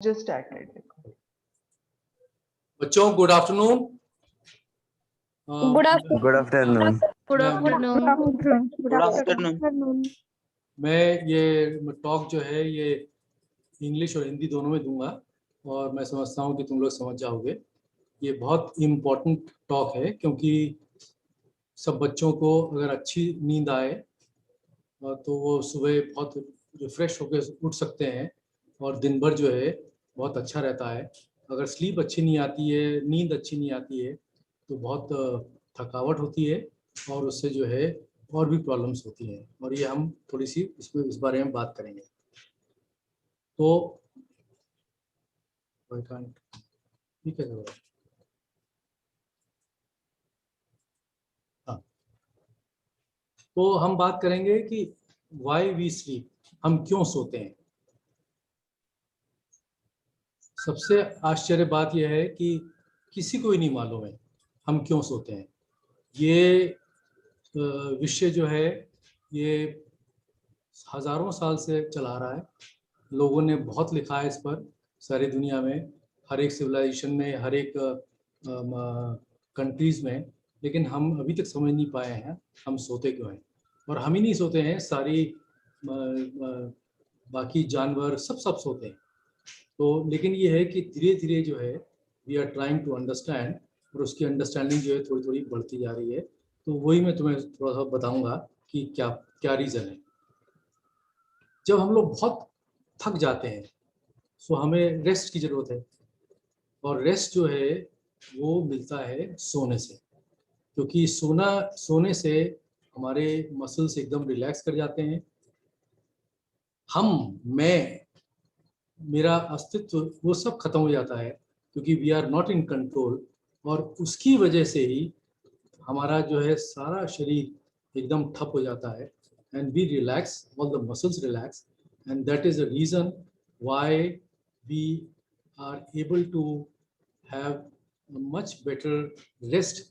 just started. बच्चों good afternoon. Good afternoon. Good afternoon. Good afternoon. Good afternoon. मैं ये talk जो है ये इंग्लिश और हिंदी दोनों में दूंगा और मैं समझता हूँ कि तुम लोग समझ जाओगे। ये बहुत इम्पोर्टेंट टॉक है क्योंकि सब बच्चों को अगर अच्छी नींद आए तो वो सुबह बहुत रिफ्रेश होकर उठ सकते हैं और दिन भर जो है बहुत अच्छा रहता है। अगर स्लीप अच्छी नहीं आती है, नींद अच्छी नहीं आती है तो बहुत थकावट होती है और उससे जो है और भी प्रॉब्लम्स होती हैं और ये हम थोड़ी सी इस बारे में बात करेंगे। तो ठीक है, हाँ, तो हम बात करेंगे कि वाई वी स्लीप, हम क्यों सोते हैं। सबसे आश्चर्य बात यह है कि किसी को ही नहीं मालूम है हम क्यों सोते हैं। ये विषय जो है ये हजारों साल से चला आ रहा है। लोगों ने बहुत लिखा है इस पर, सारी दुनिया में, हर एक सिविलाइजेशन में, हर एक कंट्रीज में, लेकिन हम अभी तक समझ नहीं पाए हैं हम सोते क्यों हैं। और हम ही नहीं सोते हैं, सारी बाकी जानवर सब सोते हैं। तो लेकिन ये है कि धीरे धीरे जो है we are trying to understand और उसकी अंडरस्टैंडिंग जो है थोड़ी थोड़ी बढ़ती जा रही है। तो वही मैं तुम्हें थोड़ा सा बताऊंगा कि क्या क्या रीज़न है। जब हम लोग बहुत थक जाते हैं तो हमें रेस्ट की ज़रूरत है और रेस्ट जो है वो मिलता है सोने से, क्योंकि सोने से हमारे मसल्स एकदम रिलैक्स कर जाते हैं। मेरा अस्तित्व वो सब खत्म हो जाता है क्योंकि we are not in control और उसकी वजह से ही हमारा जो है सारा शरीर एकदम ठप हो जाता है and we relax, all the muscles relax and that is the reason why we are able to have much better rest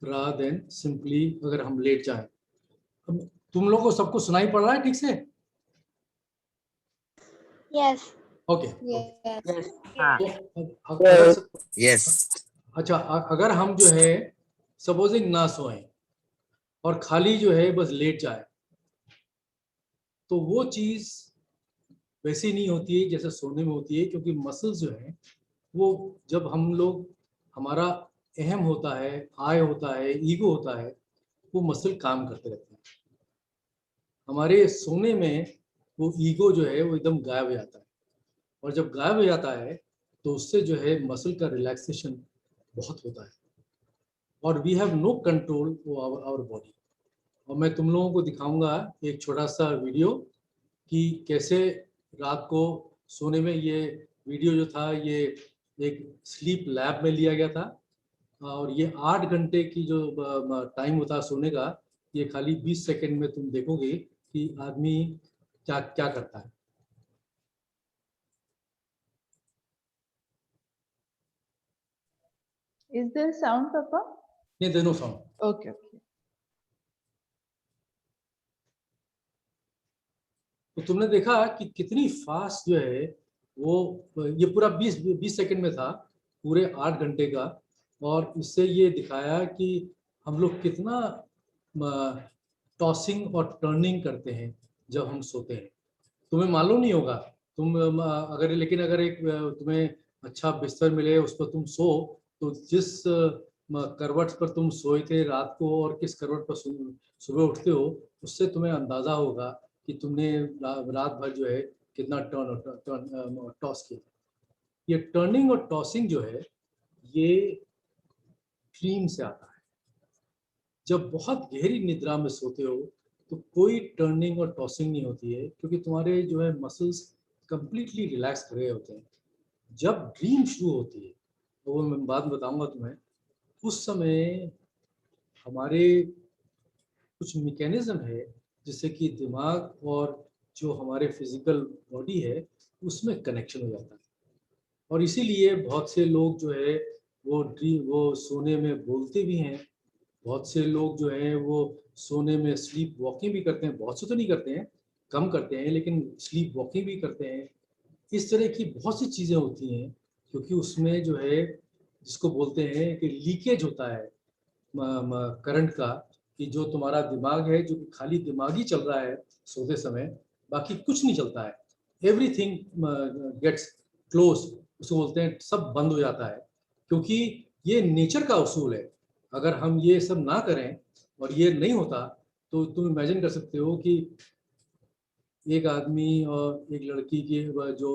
rather than simply अगर हम लेट जाएं। अब तुम लोगों को सबको सुनाई पड़ रहा है ठीक से? यस। ओके। यस। अच्छा, अगर हम जो है सपोजिंग ना सोएं और खाली जो है बस लेट जाए तो वो चीज़ वैसी नहीं होती है जैसे सोने में होती है, क्योंकि मसल्स जो है वो जब हम लोग, हमारा अहम होता है, आय होता है, ईगो होता है, वो मसल काम करते रहते हैं। हमारे सोने में वो ईगो जो है वो एकदम गायब हो जाता है और जब गायब हो जाता है तो उससे जो है मसल का रिलैक्सेशन बहुत होता है और we have no control over our body. और मैं तुम लोगों को दिखाऊंगा एक छोटा सा वीडियो कि कैसे रात को सोने में, ये वीडियो जो था ये एक स्लीप लैब में लिया गया था और ये 8 घंटे की जो टाइम होता है सोने का, ये खाली 20 सेकंड में तुम देखोगे कि आदमी क्या क्या करता है। Is there sound, Papa? नहीं, देनो साउंड। Okay. तो तुमने देखा कि कितनी फास्ट जो है वो, ये पूरा 20 सेकंड में था, पूरे 8 घंटे का, और इससे ये दिखाया कि हम लोग कितना टॉसिंग और टर्निंग करते हैं जब हम सोते हैं। तुम्हें मालूम नहीं होगा, तुम लेकिन अगर एक तुम्हें अच्छा बिस्तर मिले उस पर तुम सो, तो जिस करवट पर तुम सोए थे रात को और किस करवट पर सुबह उठते हो, उससे तुम्हें अंदाजा होगा कि तुमने रात भर जो है कितना टर्न टॉस किया। ये टर्निंग और टॉसिंग जो है ये ड्रीम से आता है। जब बहुत गहरी निद्रा में सोते हो तो कोई टर्निंग और टॉसिंग नहीं होती है, क्योंकि तुम्हारे जो है मसल्स कंप्लीटली रिलैक्स कर रहे होते हैं। जब ड्रीम शुरू होती है तो वो मैं बाद में बताऊंगा तुम्हें, उस समय हमारे कुछ मैकेनिज्म है जिससे कि दिमाग और जो हमारे फिजिकल बॉडी है उसमें कनेक्शन हो जाता है। और इसीलिए बहुत से लोग जो है वो सोने में बोलते भी हैं, बहुत से लोग जो हैं वो सोने में स्लीप वॉकिंग भी करते हैं। बहुत से तो नहीं करते हैं, कम करते हैं, लेकिन स्लीप वॉकिंग भी करते हैं। इस तरह की बहुत सी चीज़ें होती हैं, क्योंकि उसमें जो है जिसको बोलते हैं कि लीकेज होता है करंट का, कि जो तुम्हारा दिमाग है जो कि खाली दिमाग ही चल रहा है सोते समय, बाकी कुछ नहीं चलता है, एवरीथिंग गेट्स क्लोज, उसको बोलते हैं सब बंद हो जाता है, क्योंकि ये नेचर का उसूल है। अगर हम ये सब ना करें और ये नहीं होता तो तुम इमेजिन कर सकते हो कि एक आदमी और एक लड़की की जो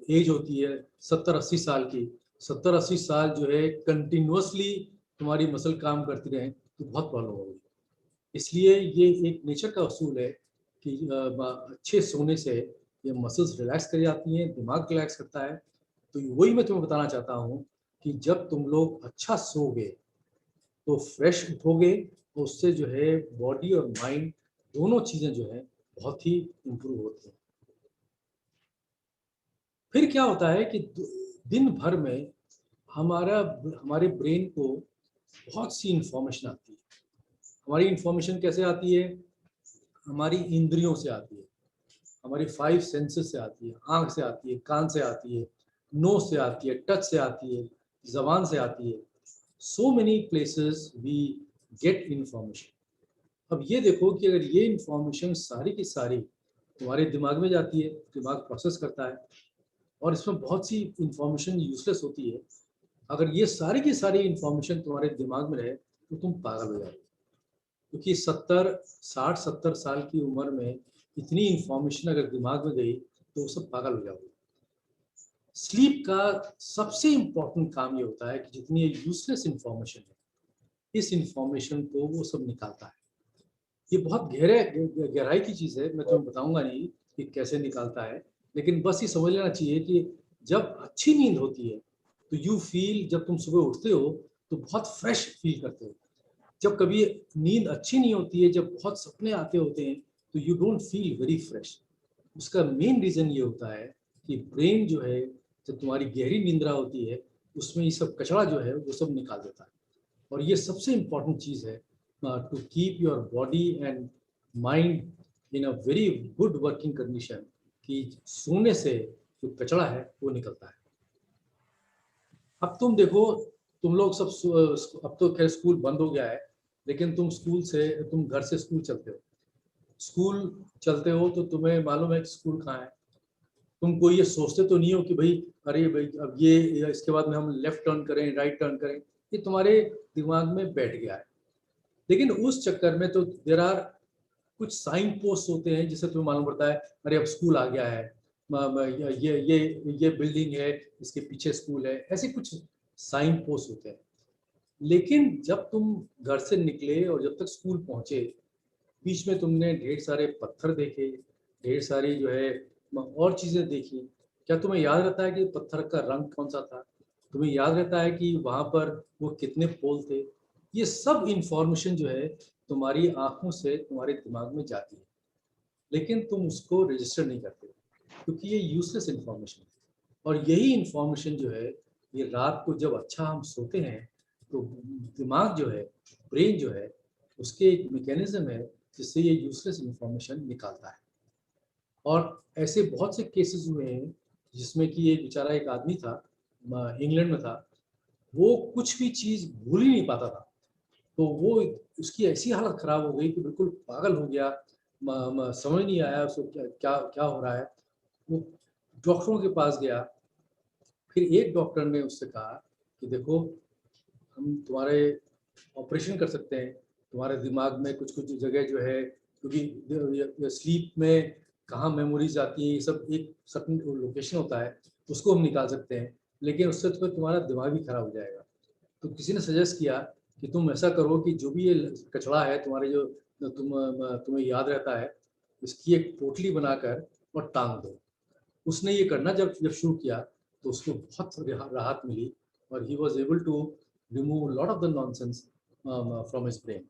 एज होती है 70-80 साल की, 70-80 साल जो है कंटिन्यूअसली तुम्हारी मसल काम करती रहे तो बहुत प्रॉब्लम होगी। इसलिए ये एक नेचर का उसूल है कि अच्छे सोने से ये मसल्स रिलैक्स कर जाती हैं, दिमाग रिलैक्स करता है। तो वही मैं तुम्हें बताना चाहता हूँ कि जब तुम लोग अच्छा सोओगे तो फ्रेश उठोगे, तो उससे जो है बॉडी और माइंड दोनों चीज़ें जो है बहुत ही इम्प्रूव होती हैं। फिर क्या होता है कि दिन भर में हमारे ब्रेन को बहुत सी इंफॉर्मेशन आती है। हमारी इंफॉर्मेशन कैसे आती है? हमारी इंद्रियों से आती है, हमारी 5 सेंसेस से आती है, आँख से आती है, कान से आती है, नोज से आती है, टच से आती है, जबान से आती है। So many places we get information. अब ये देखो कि अगर ये इंफॉर्मेशन सारी की सारी तुम्हारे दिमाग में जाती है, दिमाग प्रोसेस करता है, और इसमें बहुत सी इंफॉर्मेशन यूजलेस होती है। अगर ये सारी की सारी इंफॉर्मेशन तुम्हारे दिमाग में रहे तो तुम पागल हो जाओगे, क्योंकि 60-70 साल की उम्र में इतनी इंफॉर्मेशन अगर दिमाग में गई तो वो सब पागल हो जाओगे। स्लीप का सबसे इम्पोर्टेंट काम ये होता है कि जितनी यूजलेस इंफॉर्मेशन है, इस इंफॉर्मेशन को वो सब निकालता है। ये बहुत गहराई की चीज़ है, मैं तुम्हें बताऊंगा नहीं कि कैसे निकालता है, लेकिन बस ये समझ लेना चाहिए कि जब अच्छी नींद होती है तो यू फील, जब तुम सुबह उठते हो तो बहुत फ्रेश फील करते हो। जब कभी नींद अच्छी नहीं होती है, जब बहुत सपने आते होते हैं, तो you don't feel very fresh. उसका मेन रीज़न ये होता है कि ब्रेन जो है, जब तुम्हारी गहरी निंद्रा होती है, उसमें ये सब कचरा जो है वो सब निकाल देता है। और ये सबसे इम्पोर्टेंट चीज़ है to keep your body and mind in a very good working condition, कि सोने से जो कचरा है वो निकलता है। अब तुम देखो, तुम लोग सब अब तो खैर स्कूल बंद हो गया है, लेकिन तुम घर से स्कूल चलते हो, स्कूल चलते हो तो तुम्हें मालूम है कि स्कूल कहाँ है। तुम कोई ये सोचते तो नहीं हो कि भाई अरे भाई अब ये इसके बाद में हम लेफ्ट टर्न करें, राइट टर्न करें, ये तुम्हारे दिमाग में बैठ गया है। लेकिन उस चक्कर में तो देर आर कुछ साइन पोस्ट होते हैं जिससे तुम्हें मालूम पड़ता है अरे अब स्कूल आ गया है, ये बिल्डिंग है, इसके पीछे स्कूल है, ऐसे कुछ साइन पोस्ट होते हैं। लेकिन जब तुम घर से निकले और जब तक स्कूल पहुंचे, बीच में तुमने ढेर सारे पत्थर देखे, ढेर सारी जो है और चीज़ें देखी। क्या तुम्हें याद रहता है कि पत्थर का रंग कौन सा था? तुम्हें याद रहता है कि वहाँ पर वो कितने पोल थे? ये सब इंफॉर्मेशन जो है तुम्हारी आंखों से तुम्हारे दिमाग में जाती है, लेकिन तुम उसको रजिस्टर नहीं करते, क्योंकि ये यूजलेस इंफॉर्मेशन है। और यही इंफॉर्मेशन जो है, ये रात को जब अच्छा हम सोते हैं तो दिमाग जो है, ब्रेन जो है, उसके एक मैकेनिज्म है जिससे ये यूजलेस इंफॉर्मेशन निकालता है। और ऐसे बहुत से केसेस हुए हैं जिसमें कि एक बेचारा एक आदमी था, इंग्लैंड में था, वो कुछ भी चीज़ भूल ही नहीं पाता था। तो वो उसकी ऐसी हालत खराब हो गई कि बिल्कुल पागल हो गया, समझ नहीं आया उसको क्या क्या क्या हो रहा है। वो डॉक्टरों के पास गया, फिर एक डॉक्टर ने उससे कहा कि देखो, हम तुम्हारे ऑपरेशन कर सकते हैं, तुम्हारे दिमाग में कुछ कुछ जगह जो है, क्योंकि स्लीप में कहाँ मेमोरीज आती है, ये सब एक सर्टेन लोकेशन होता है, उसको हम निकाल सकते हैं, लेकिन उससे तो तुम्हारा दिमाग भी खराब हो जाएगा। तो किसी ने सजेस्ट किया कि तुम ऐसा करो कि जो भी ये कचरा है तुम्हारे, जो तुम्हें याद रहता है, इसकी एक पोटली बनाकर और टांग दो। उसने ये करना जब जब शुरू किया तो उसको बहुत राहत मिली, और he was able to remove lot of the nonsense from his brain.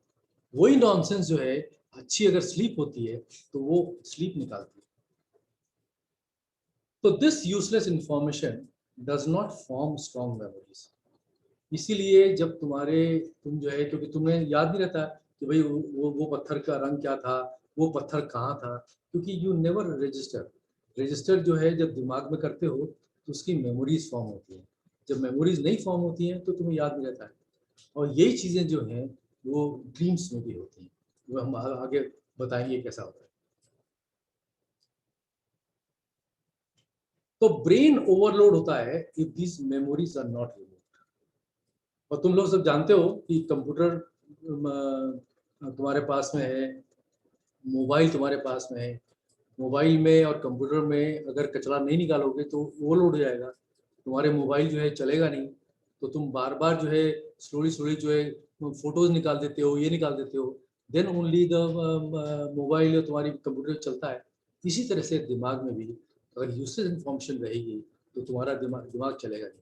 वही नॉनसेंस जो है, अच्छी अगर स्लीप होती है तो वो स्लीप निकालती है। तो this useless information does not form strong memories. इसीलिए जब तुम जो है, क्योंकि तुम्हें याद नहीं रहता कि भाई वो पत्थर का रंग क्या था, वो पत्थर कहाँ था, क्योंकि यू नेवर रजिस्टर। रजिस्टर जो है जब दिमाग में करते हो तो उसकी मेमोरीज फॉर्म होती हैं। जब मेमोरीज नहीं फॉर्म होती हैं तो तुम्हें याद नहीं रहता है। और यही चीज़ें जो हैं वो ड्रीम्स में भी होती हैं, वो हम आगे बताएंगे कैसा होता है। तो ब्रेन ओवरलोड होता है if this memories are not removed. और तुम लोग सब जानते हो कि कंप्यूटर तुम्हारे पास में है, मोबाइल तुम्हारे पास में है। मोबाइल में और कंप्यूटर में अगर कचरा नहीं निकालोगे तो ओवरलोड हो जाएगा, तुम्हारे मोबाइल जो है चलेगा नहीं। तो तुम बार बार जो है स्लोली जो है फोटोज निकाल देते हो, ये निकाल देते हो, देन ओनली द मोबाइल तुम्हारी कंप्यूटर चलता है। इसी तरह से दिमाग में भी अगर यूजलेस इंफॉर्मेशन रहेगी तो तुम्हारा दिमाग चलेगा नहीं।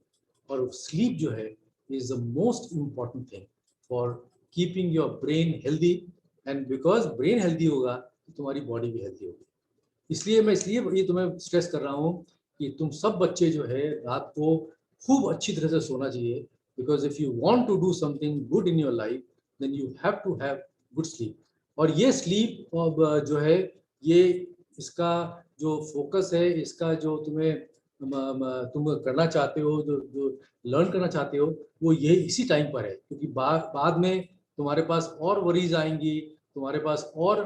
और स्लीप जो है is the most important thing for keeping your brain healthy, and because brain healthy होगा तो तुम्हारी बॉडी भी हेल्दी होगी। इसलिए मैं ये तुम्हें स्ट्रेस कर रहा हूँ कि तुम सब बच्चे जो है रात को खूब अच्छी तरह से सोना चाहिए, because if you want to do something good in your life then you have to have good sleep. और ये स्लीप जो है ये इसका जो फोकस है, इसका जो तुम करना चाहते हो, जो लर्न करना चाहते हो, वो ये इसी टाइम पर है। क्योंकि बाद में तुम्हारे पास और वरीज आएंगी, तुम्हारे पास और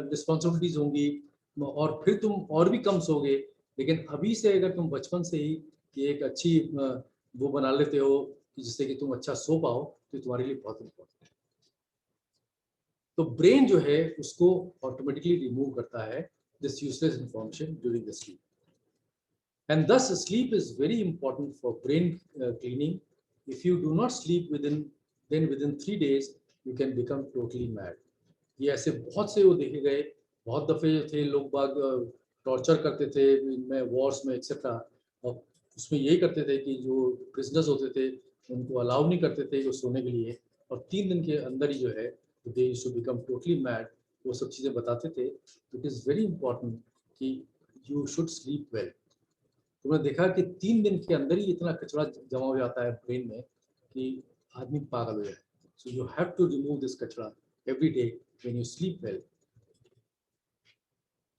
रिस्पॉन्सिबिलिटीज होंगी, और फिर तुम और भी कम सोगे। लेकिन अभी से अगर तुम बचपन से ही ये एक अच्छी वो बना लेते हो जिससे कि तुम अच्छा सो पाओ तो तुम्हारे लिए बहुत इम्पोर्टेंट है। तो ब्रेन जो है उसको ऑटोमेटिकली रिमूव करता है this useless information during the sleep, and thus sleep is very important for brain cleaning. If you do not sleep within 3 days you can become totally mad. ये ऐसे बहुत से वो देखे गए, बहुत दफे थे लोग बाग टॉर्चर करते थे इनमें, वॉर्स में एक्सेट्रा, और उसमें यही करते थे कि जो प्रिजनर्स होते थे उनको अलाउ नहीं करते थे वो सोने के लिए, और 3 दिन के अंदर ही जो है they used to become totally mad. वो सब चीज़ें बताते थे। इट इज़ वेरी इंपॉर्टेंट कि यू शुड स्लीप वेल। तुमने देखा कि 3 दिन के अंदर ही इतना कचरा जमा हो जाता है ब्रेन में कि आदमी पागल हो जाए। So you have to remove this कचरा every day when you sleep well.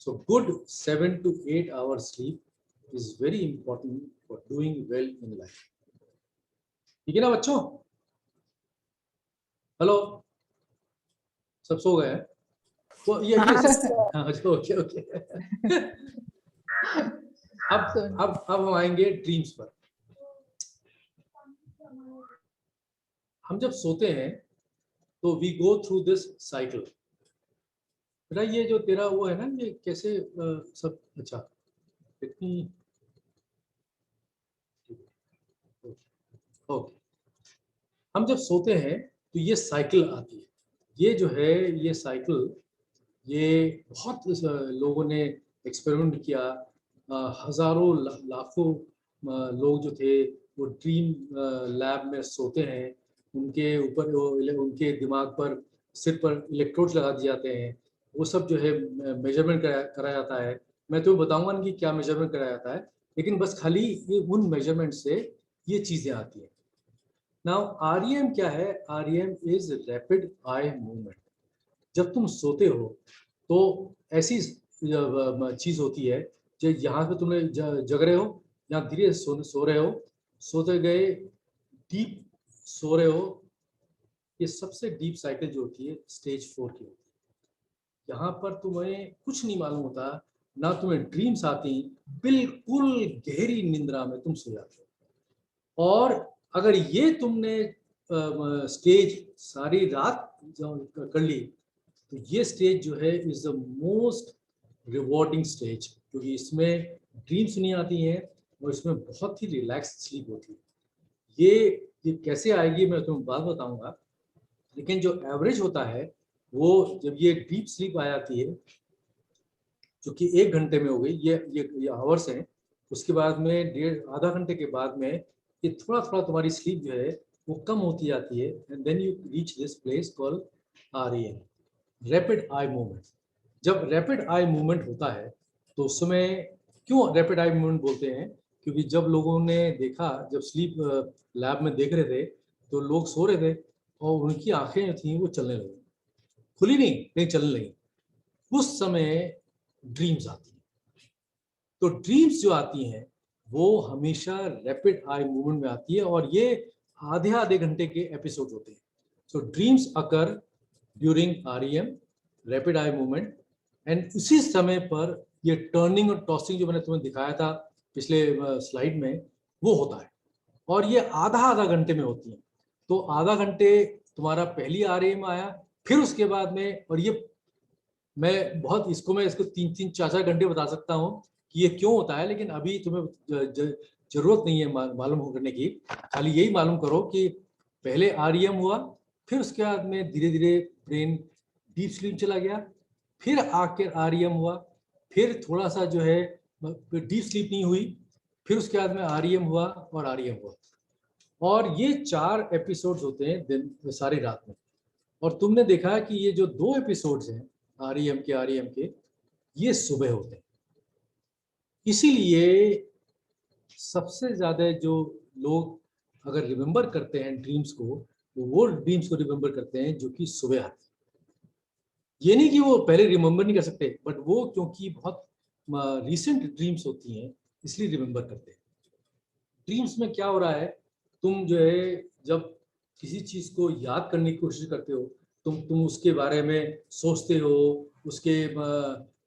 So good 7 to 8 hours sleep is very important for doing well in life. ठीक है ना बच्चों? हेलो, सब सो गए हैं? वो ये हाँ, ओके ओके। अब हम आएंगे ड्रीम्स पर। हम जब सोते हैं तो we go through this cycle. बेटा ये जो तेरा वो है ना, ये कैसे सब अच्छा इतनी ओके। हम जब सोते हैं तो ये साइकिल आती है। ये जो है ये साइकिल, ये बहुत लोगों ने एक्सपेरिमेंट किया। हजारों लाखों लोग जो थे वो ड्रीम लैब में सोते हैं। उनके ऊपर उनके दिमाग पर, सिर पर इलेक्ट्रोड्स लगा दिए जाते हैं। वो सब जो है मेजरमेंट करा जाता है। मैं तो बताऊंगा नहीं कि क्या मेजरमेंट कराया जाता है, लेकिन बस खाली ये उन मेजरमेंट से ये चीज़ें आती हैं। नाउ REM क्या है? REM is rapid eye movement. जब तुम सोते हो तो ऐसी चीज होती है जो यहाँ पे तुमने जग रहे हो, यहाँ धीरे सो रहे हो, सोते गए डीप सो रहे हो। ये सबसे डीप साइकिल जो होती है स्टेज 4 की होती है। यहाँ पर तुम्हें कुछ नहीं मालूम होता, ना तुम्हें ड्रीम्स आती, बिल्कुल गहरी निंद्रा में तुम सो जाते हो। और अगर ये तुमने स्टेज सारी रात कर ली तो ये स्टेज जो है is the most rewarding stage, क्योंकि इसमें ड्रीम्स नहीं आती हैं और इसमें बहुत ही रिलैक्स स्लीप होती है। ये कैसे आएगी मैं तुम्हें बात बताऊंगा, लेकिन जो एवरेज होता है वो जब ये डीप स्लीप आ जाती है जो कि 1 घंटे में हो गई, ये आवर्स हैं, उसके बाद में आधा घंटे के बाद में ये थोड़ा थोड़ा तुम्हारी स्लीप जो है वो कम होती जाती है, and then you reach this place called REM, rapid eye movement. जब रैपिड आई मूवमेंट होता है तो उस समय क्यों रैपिड आई मूवमेंट बोलते हैं? क्योंकि जब लोगों ने देखा, जब स्लीप लैब में देख रहे थे तो लोग सो रहे थे और उनकी आंखें जो थी वो चलने लगी, खुली नहीं चलने लगी। उस समय ड्रीम्स आती हैं। तो ड्रीम्स जो आती हैं वो हमेशा रैपिड आई मूवमेंट में आती है और ये आधे घंटे के एपिसोड होते हैं. So dreams occur during REM, rapid eye movement, and उसी समय पर ये टर्निंग और टॉसिंग जो मैंने तुम्हें दिखाया था पिछले स्लाइड में वो होता है और ये आधा घंटे में होती है. तो आधा घंटे तुम्हारा पहली REM आया, फिर उसके बाद में, और ये मैं इसको 3-4 घंटे बता सकता हूँ कि ये क्यों होता है, लेकिन अभी तुम्हें जरूरत नहीं है मालूम करने की. खाली यही मालूम करो कि पहले REM हुआ, फिर उसके बाद में धीरे धीरे ब्रेन डीप स्लीप चला गया, फिर आकर REM हुआ, फिर थोड़ा सा जो है डीप स्लीप नहीं हुई, फिर उसके बाद में REM हुआ और REM हुआ. और ये 4 एपिसोड्स होते हैं दिन सारी रात में. और तुमने देखा कि ये जो 2 एपिसोड्स हैं REM के ये सुबह होते हैं. इसीलिए सबसे ज्यादा जो लोग अगर रिमेम्बर करते हैं ड्रीम्स को, तो वो ड्रीम्स को रिमेम्बर करते हैं जो कि सुबह आते हैं. ये नहीं कि वो पहले रिमेम्बर नहीं कर सकते, बट वो क्योंकि बहुत रिसेंट ड्रीम्स होती हैं इसलिए रिमेम्बर करते हैं. ड्रीम्स में क्या हो रहा है, तुम जो है जब किसी चीज को याद करने की कोशिश करते हो, तुम उसके बारे में सोचते हो, उसके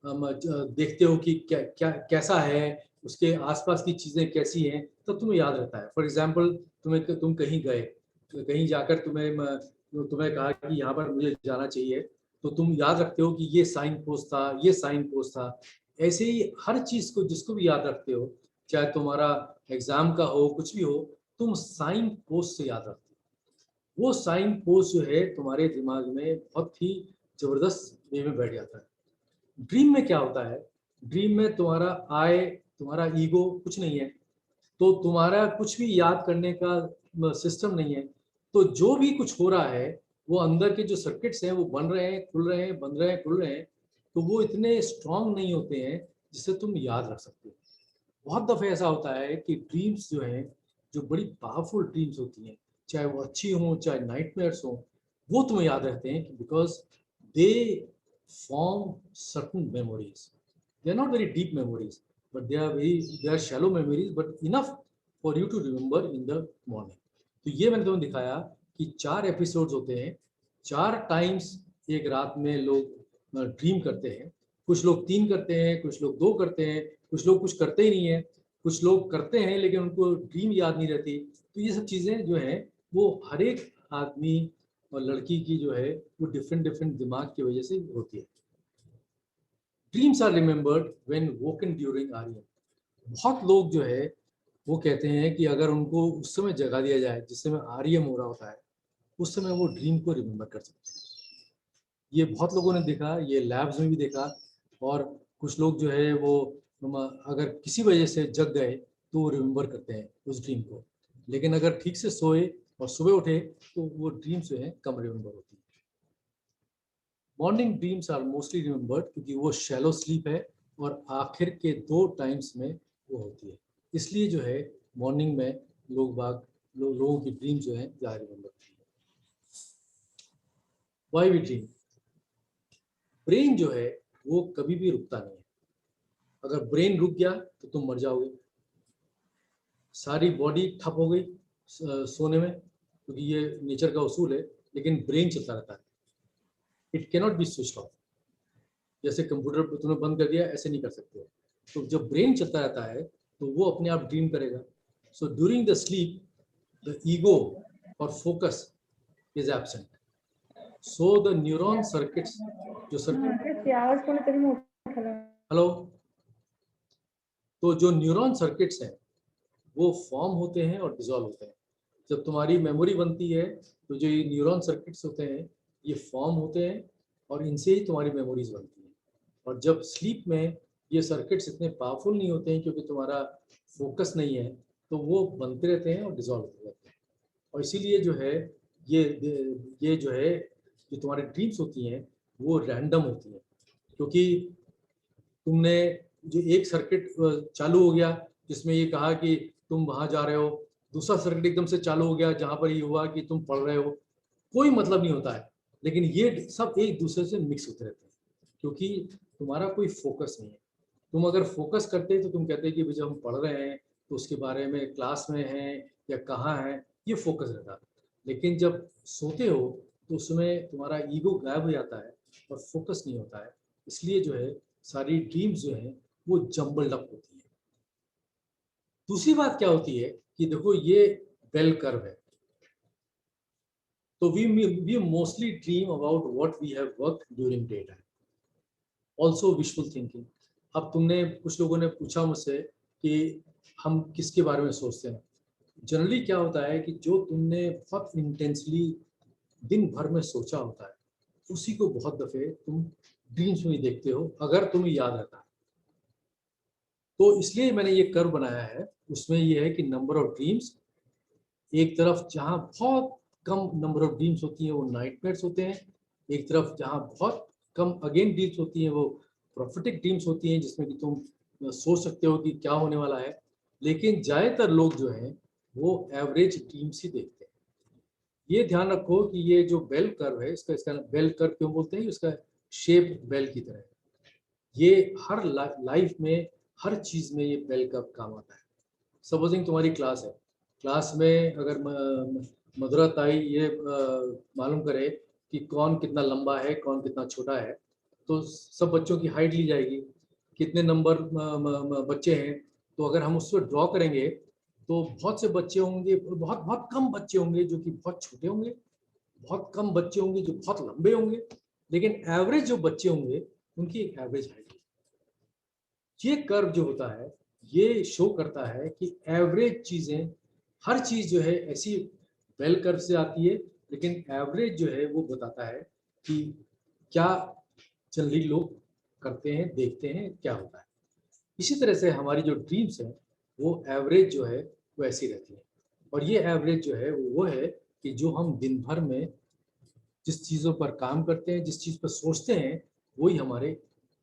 देखते हो कि कैसा है, उसके आसपास की चीजें कैसी हैं, तब तुम्हें याद रहता है. फॉर एग्जाम्पल तुम कहीं गए, कहीं जाकर तुम्हें कहा कि यहाँ पर मुझे जाना चाहिए, तो तुम याद रखते हो कि ये साइन पोस्ट था, ये साइन पोस्ट था. ऐसे ही हर चीज को जिसको भी याद रखते हो, चाहे तुम्हारा एग्जाम का हो, कुछ भी हो, तुम साइन पोस्ट से याद रखते हो. वो साइन पोस्ट जो है तुम्हारे दिमाग में बहुत ही जबरदस्त वे में बैठ जाता है. ड्रीम में क्या होता है, ड्रीम में तुम्हारा ईगो कुछ नहीं है, तो तुम्हारा कुछ भी याद करने का सिस्टम नहीं है. तो जो भी कुछ हो रहा है वो अंदर के जो सर्किट्स हैं वो बन रहे हैं, खुल रहे हैं, बन रहे हैं, खुल रहे हैं, तो वो इतने स्ट्रांग नहीं होते हैं जिससे तुम याद रख सकते हो. बहुत दफे ऐसा होता है कि ड्रीम्स जो हैं, जो बड़ी पावरफुल ड्रीम्स होती हैं, चाहे वो अच्छी हो चाहे नाइटमेयर्स हो, वो तुम्हें याद रहते हैं because they form certain memories. They are not very deep memories, but they are shallow memories, but enough for you to remember in the morning. तो ये मैंने तुम्हें दिखाया कि 4 एपिसोड्स होते हैं, 4 टाइम्स एक रात में लोग ड्रीम करते हैं. कुछ लोग 3 करते हैं, कुछ लोग 2 करते हैं, कुछ लोग कुछ करते ही नहीं है, कुछ लोग करते हैं लेकिन उनको ड्रीम याद नहीं रहती. तो ये सब चीज़ें जो हैं वो हर एक आदमी और लड़की की जो है वो डिफरेंट दिमाग की वजह से होती है. Dreams are remembered when woken during REM. बहुत लोग जो है वो कहते हैं कि अगर उनको उस समय जगा दिया जाए जिस समय REM हो रहा होता है, उस समय वो ड्रीम को रिमेम्बर कर सकते हैं. ये बहुत लोगों ने देखा, ये लैब्स में भी देखा. और कुछ लोग जो है वो अगर किसी वजह से जग गए तो वो रिमेम्बर करते हैं उस ड्रीम को, लेकिन अगर ठीक से सोए और सुबह उठे तो वो ड्रीम्स जो है कम रिमेम्बर होती है. Morning dreams are mostly remembered क्योंकि वो शैलो स्लीप है और आखिर के 2 टाइम्स में वो होती है. इसलिए जो है मॉर्निंग में लोगों की ड्रीम जो है ज़्यादा रिमेम्बर होती है. Why we dream. ब्रेन जो है वो कभी भी रुकता नहीं है. अगर ब्रेन रुक गया तो तुम मर जाओगे. सारी बॉडी ठप हो गई सोने में, क्योंकि ये नेचर का उसूल है, लेकिन ब्रेन चलता रहता है. It cannot be switch off. जैसे कंप्यूटर तुमने बंद कर दिया, ऐसे नहीं कर सकते. तो जब ब्रेन चलता रहता है तो वो अपने आप ड्रीम करेगा. So during the sleep the ego और focus is absent. So the neuron circuits जो हेलो, तो जो न्यूरॉन सर्किट्स हैं वो फॉर्म होते हैं और डिसॉल्व होते हैं. जब तुम्हारी मेमोरी बनती है तो जो ये न्यूरॉन सर्किट्स होते हैं ये फॉर्म होते हैं और इनसे ही तुम्हारी मेमोरीज बनती हैं. और जब स्लीप में ये सर्किट्स इतने पावरफुल नहीं होते हैं क्योंकि तुम्हारा फोकस नहीं है, तो वो बनते रहते हैं और डिसॉल्व होते रहते हैं. और इसीलिए जो है ये जो है जो तुम्हारी ड्रीम्स होती हैं वो रैंडम होती हैं, क्योंकि तुमने जो एक सर्किट चालू हो गया जिसमें ये कहा कि तुम वहां जा रहे हो, दूसरा सर्किट एकदम से चालू हो गया जहां पर ये हुआ कि तुम पढ़ रहे हो. कोई मतलब नहीं होता है, लेकिन ये सब एक दूसरे से मिक्स होते रहते हैं क्योंकि तुम्हारा कोई फोकस नहीं है. तुम अगर फोकस करते तो तुम कहते कि जब हम पढ़ रहे हैं तो उसके बारे में क्लास में हैं या कहाँ हैं, ये फोकस रहता। लेकिन जब सोते हो तो उसमें तुम्हारा ईगो गायब हो जाता है और फोकस नहीं होता है, इसलिए जो है सारी ड्रीम्स जो हैं वो जम्बल्ड अप होती है। दूसरी बात क्या होती है कि देखो ये बेल कर्व है, तो we mostly dream about what we have worked during daytime. Also wishful thinking. अब तुमने कुछ लोगों ने पूछा मुझसे कि हम किसके बारे में सोचते हैं। जनरली क्या होता है कि जो तुमने बहुत इंटेंसली दिन भर में सोचा होता है उसी को बहुत दफे तुम ड्रीम्स में देखते हो, अगर तुम्हें याद रहता है। तो इसलिए मैंने ये कर्व बनाया है, उसमें ये है कि नंबर ऑफ ड्रीम्स, एक तरफ जहाँ बहुत कम नंबर ऑफ ड्रीम्स होती हैं वो नाइटमेयर्स होते हैं, एक तरफ जहाँ बहुत कम अगेन ड्रीम्स होती हैं वो प्रोफेटिक ड्रीम्स होती हैं, जिसमें कि तुम सोच सकते हो कि क्या होने वाला है। लेकिन ज़्यादातर लोग जो हैं वो एवरेज ड्रीम्स ही देखते हैं। ये ध्यान रखो कि ये जो बेल कर्व है, इसका बेल कर्व क्यों बोलते हैं, इसका शेप बेल की तरह है। ये हर लाइफ में हर चीज़ में ये बेल कर्व काम आता है। सपोजिंग तुम्हारी क्लास है, क्लास में अगर मधुरा ताई ये मालूम करे कि कौन कितना लंबा है कौन कितना छोटा है, तो सब बच्चों की हाइट ली जाएगी, कितने नंबर बच्चे हैं, तो अगर हम उसको ड्रॉ करेंगे तो बहुत से बच्चे होंगे, बहुत बहुत कम बच्चे होंगे जो कि बहुत छोटे होंगे, बहुत कम बच्चे होंगे जो बहुत लंबे होंगे, लेकिन एवरेज जो बच्चे होंगे उनकी एक एवरेज हाइट। ये कर्व जो होता है ये शो करता है कि एवरेज चीजें, हर चीज जो है ऐसी बेल कर्व से आती है, लेकिन एवरेज जो है वो बताता है कि क्या जनरली लोग करते हैं, देखते हैं, क्या होता है। इसी तरह से हमारी जो ड्रीम्स हैं वो एवरेज जो है वो ऐसी रहती है, और ये एवरेज जो है वो है कि जो हम दिन भर में जिस चीज़ों पर काम करते हैं, जिस चीज़ पर सोचते हैं, वही हमारे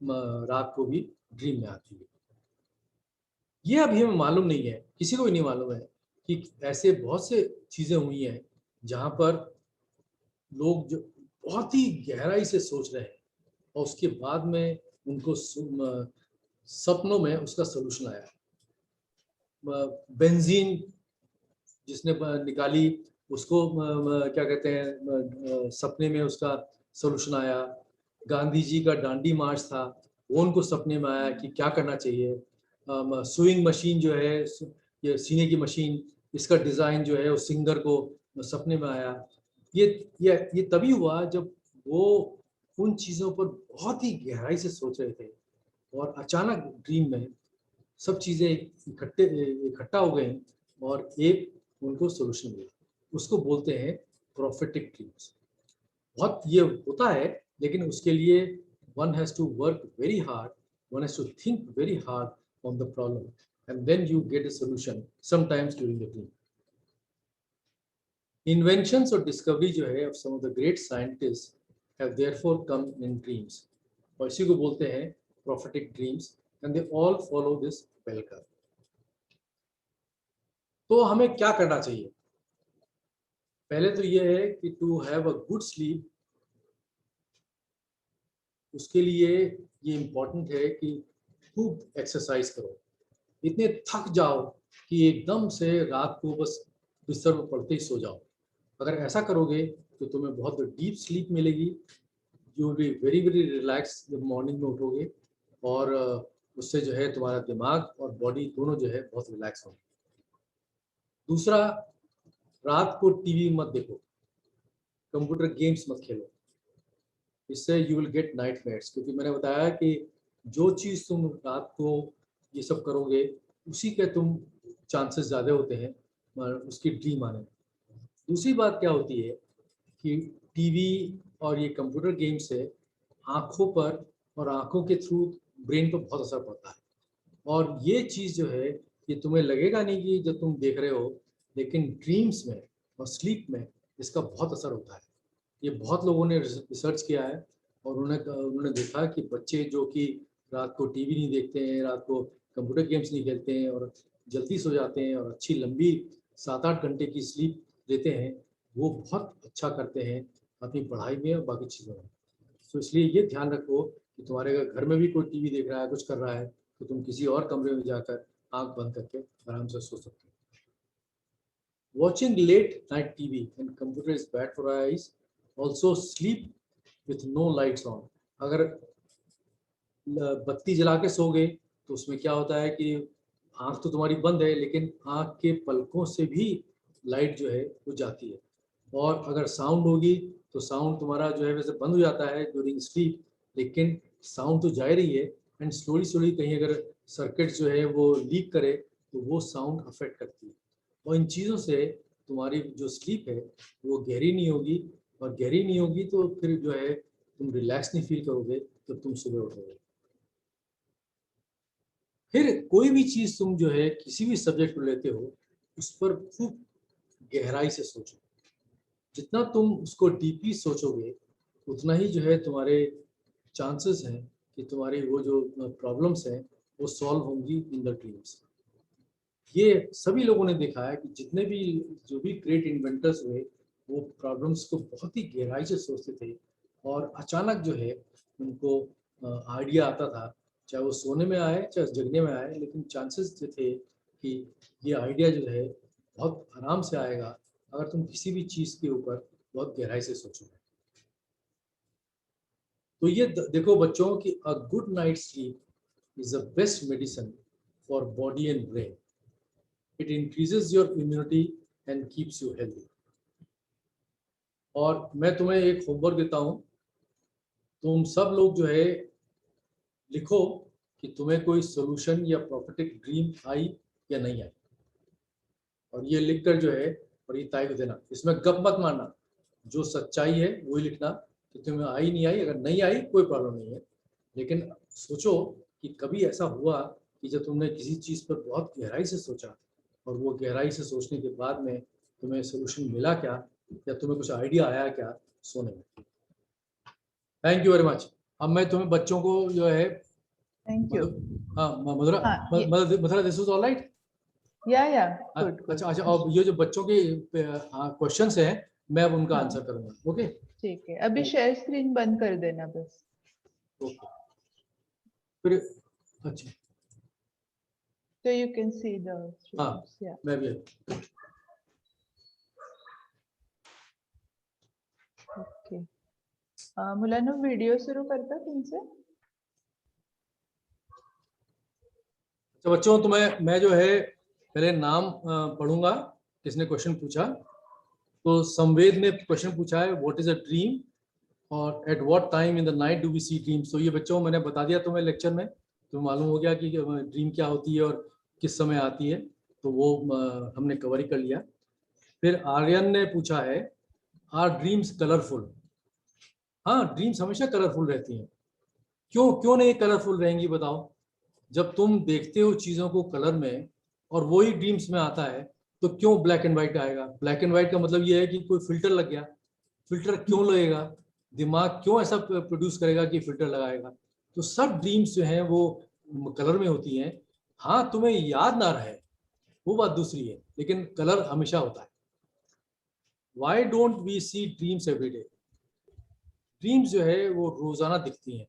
रात को भी ड्रीम में आती है। ये अभी हमें मालूम नहीं है, किसी को भी नहीं मालूम है कि ऐसे बहुत से चीज़ें हुई हैं जहाँ पर लोग जो बहुत ही गहराई से सोच रहे हैं और उसके बाद में उनको सपनों में उसका सलूशन आया। बेंजीन जिसने निकाली उसको क्या कहते हैं, सपने में उसका सलूशन आया। गांधी जी का डांडी मार्च था, वो उनको सपने में आया कि क्या करना चाहिए। सुइंग मशीन जो है, ये सीने की मशीन, इसका डिज़ाइन जो है उस सिंगर को सपने में आया। ये तभी हुआ जब वो उन चीज़ों पर बहुत ही गहराई से सोच रहे थे और अचानक ड्रीम में सब चीज़ें इकट्ठा हो गई और एक उनको सोल्यूशन मिला। उसको बोलते हैं प्रोफेटिक ड्रीम्स। बहुत ये होता है, लेकिन उसके लिए one has to work very hard, one has to think very hard on the problem, and then you get a solution sometimes during the dream. Inventions or discovery जो है of some of the great scientists have therefore come in dreams, और इसी को बोलते हैं prophetic dreams, and they all follow this bell curve. तो हमें क्या करना चाहिए? पहले तो ये है कि to have a good sleep, उसके लिए ये इम्पोर्टेंट है कि खूब एक्सरसाइज करो, इतने थक जाओ कि एकदम से रात को बस बिस्तर पर पड़ते ही सो जाओ। अगर ऐसा करोगे तो तुम्हें बहुत डीप स्लीप मिलेगी, you will be very very relax जब मॉर्निंग में उठोगे, और उससे जो है तुम्हारा दिमाग और बॉडी दोनों जो है बहुत रिलैक्स होंगे। दूसरा, रात को टीवी मत देखो, कंप्यूटर गेम्स मत खेलो, इससे यू विल गेट नाइटमेयर्स, क्योंकि मैंने बताया कि जो चीज़ तुम रात को ये सब करोगे उसी के तुम चांसेस ज़्यादा होते हैं उसकी ड्रीम आने में। दूसरी बात क्या होती है कि टीवी और ये कंप्यूटर गेम से आँखों पर और आँखों के थ्रू ब्रेन पर बहुत असर पड़ता है, और ये चीज़ जो है ये तुम्हें लगेगा नहीं कि जब तुम देख रहे हो, लेकिन ड्रीम्स में और स्लीप में इसका बहुत असर होता है। ये बहुत लोगों ने रिसर्च किया है और उन्होंने देखा कि बच्चे जो कि रात को टीवी नहीं देखते हैं, रात को कंप्यूटर गेम्स नहीं खेलते हैं और जल्दी सो जाते हैं और अच्छी लंबी 7-8 घंटे की स्लीप लेते हैं, वो बहुत अच्छा करते हैं अपनी पढ़ाई में और बाकी चीज़ों में। तो इसलिए ये ध्यान रखो कि तुम्हारे अगर घर में भी कोई टीवी देख रहा है, कुछ कर रहा है, तो तुम किसी और कमरे में जाकर आंख बंद करके आराम से सो सकते हो। Watching late night TV and computer is bad for our eyes. Also sleep with no lights on. अगर बत्ती जला के सो गए तो उसमें क्या होता है कि आंख तो तुम्हारी बंद है लेकिन आंख के पलकों से भी लाइट जो है वो जाती है। और अगर साउंड होगी तो साउंड तुम्हारा जो है वैसे बंद हो जाता है ड्यूरिंग स्लीप, लेकिन साउंड तो जा रही है एंड स्लोली कहीं अगर सर्किट जो है वो लीक करे तो वो साउंड अफेक्ट करती है। और इन चीज़ों से तुम्हारी जो स्लीप है वो गहरी नहीं होगी, और गहरी नहीं होगी तो फिर जो है तुम रिलैक्स नहीं फील करोगे तो तुम सुबह उठोगे। फिर कोई भी चीज़ तुम जो है किसी भी सब्जेक्ट को लेते हो उस पर खूब गहराई से सोचो। जितना तुम उसको डीपली सोचोगे उतना ही जो है तुम्हारे चांसेस हैं कि तुम्हारी वो जो प्रॉब्लम्स हैं वो सॉल्व होंगी इन द ड्रीम्स। ये सभी लोगों ने देखा है कि जितने भी जो भी ग्रेट इन्वेंटर्स हुए वो प्रॉब्लम्स को बहुत ही गहराई से सोचते थे, और अचानक जो है उनको आइडिया आता था, चाहे वो सोने में आए चाहे जगने में आए, लेकिन चांसेस जो थे कि ये आइडिया जो है बहुत आराम से आएगा अगर तुम किसी भी चीज़ के ऊपर बहुत गहराई से सोचोगे। तो ये देखो बच्चों कि a good night sleep is the best medicine for body and brain. It increases your immunity and keeps you healthy. और मैं तुम्हें एक होमवर्क देता हूँ, तुम सब लोग जो है लिखो कि तुम्हें कोई सोल्यूशन या प्रोफेटिक ड्रीम आई या नहीं आई, और ये लिखकर जो है और ये तारीख देना। इसमें गप मत मारना, जो सच्चाई है वही लिखना कि तुम्हें आई नहीं आई। अगर नहीं आई कोई प्रॉब्लम नहीं है, लेकिन सोचो कि कभी ऐसा हुआ कि जब तुमने किसी चीज़ पर बहुत गहराई से सोचा और वो गहराई से सोचने के बाद में तुम्हें सोल्यूशन मिला क्या, या तुम्हें कुछ आइडिया आया क्या सोने में। Thank you very much. अब मैं तुम्हें बच्चों को जो है Thank you. हाँ Madhura, Madhura this is all right? Yeah, good. अच्छा, अब ये जो बच्चों के क्वेश्चंस हैं मैं अब उनका आंसर करूंगा। ओके ठीक है, अभी शेयर स्क्रीन बंद कर देना बस। ओके फिर अच्छा So you can see the हाँ students. Yeah. मैं भी Okay. मुलांना व्हिडिओ सुरू करता तुमचे? तो बच्चों मैं जो है पहले नाम पढ़ूंगा किसने क्वेश्चन पूछा। तो संवेद ने क्वेश्चन पूछा है व्हाट इज अ ड्रीम और at what time in the night do we see dreams. तो ये बच्चों मैंने बता दिया तुम्हें लेक्चर में, तो मालूम हो गया कि ड्रीम क्या होती है और किस समय आती है, तो वो हमने कवर ही कर लिया। फिर आर्यन ने पूछा है आर ड्रीम्स कलरफुल। हाँ ड्रीम्स हमेशा कलरफुल रहती हैं। क्यों नहीं कलरफुल रहेंगी बताओ? जब तुम देखते हो चीज़ों को कलर में और वही ड्रीम्स में आता है तो क्यों ब्लैक एंड व्हाइट आएगा? ब्लैक एंड व्हाइट का मतलब ये है कि कोई फिल्टर लग गया। फिल्टर क्यों लगेगा? दिमाग क्यों ऐसा प्रोड्यूस करेगा कि फिल्टर लगाएगा? तो सब ड्रीम्स जो हैं वो कलर में होती हैं। हाँ तुम्हें याद ना रहे वो बात दूसरी है, लेकिन कलर हमेशा होता है। Why don't we see dreams every day? Dreams जो है वो रोजाना दिखती हैं।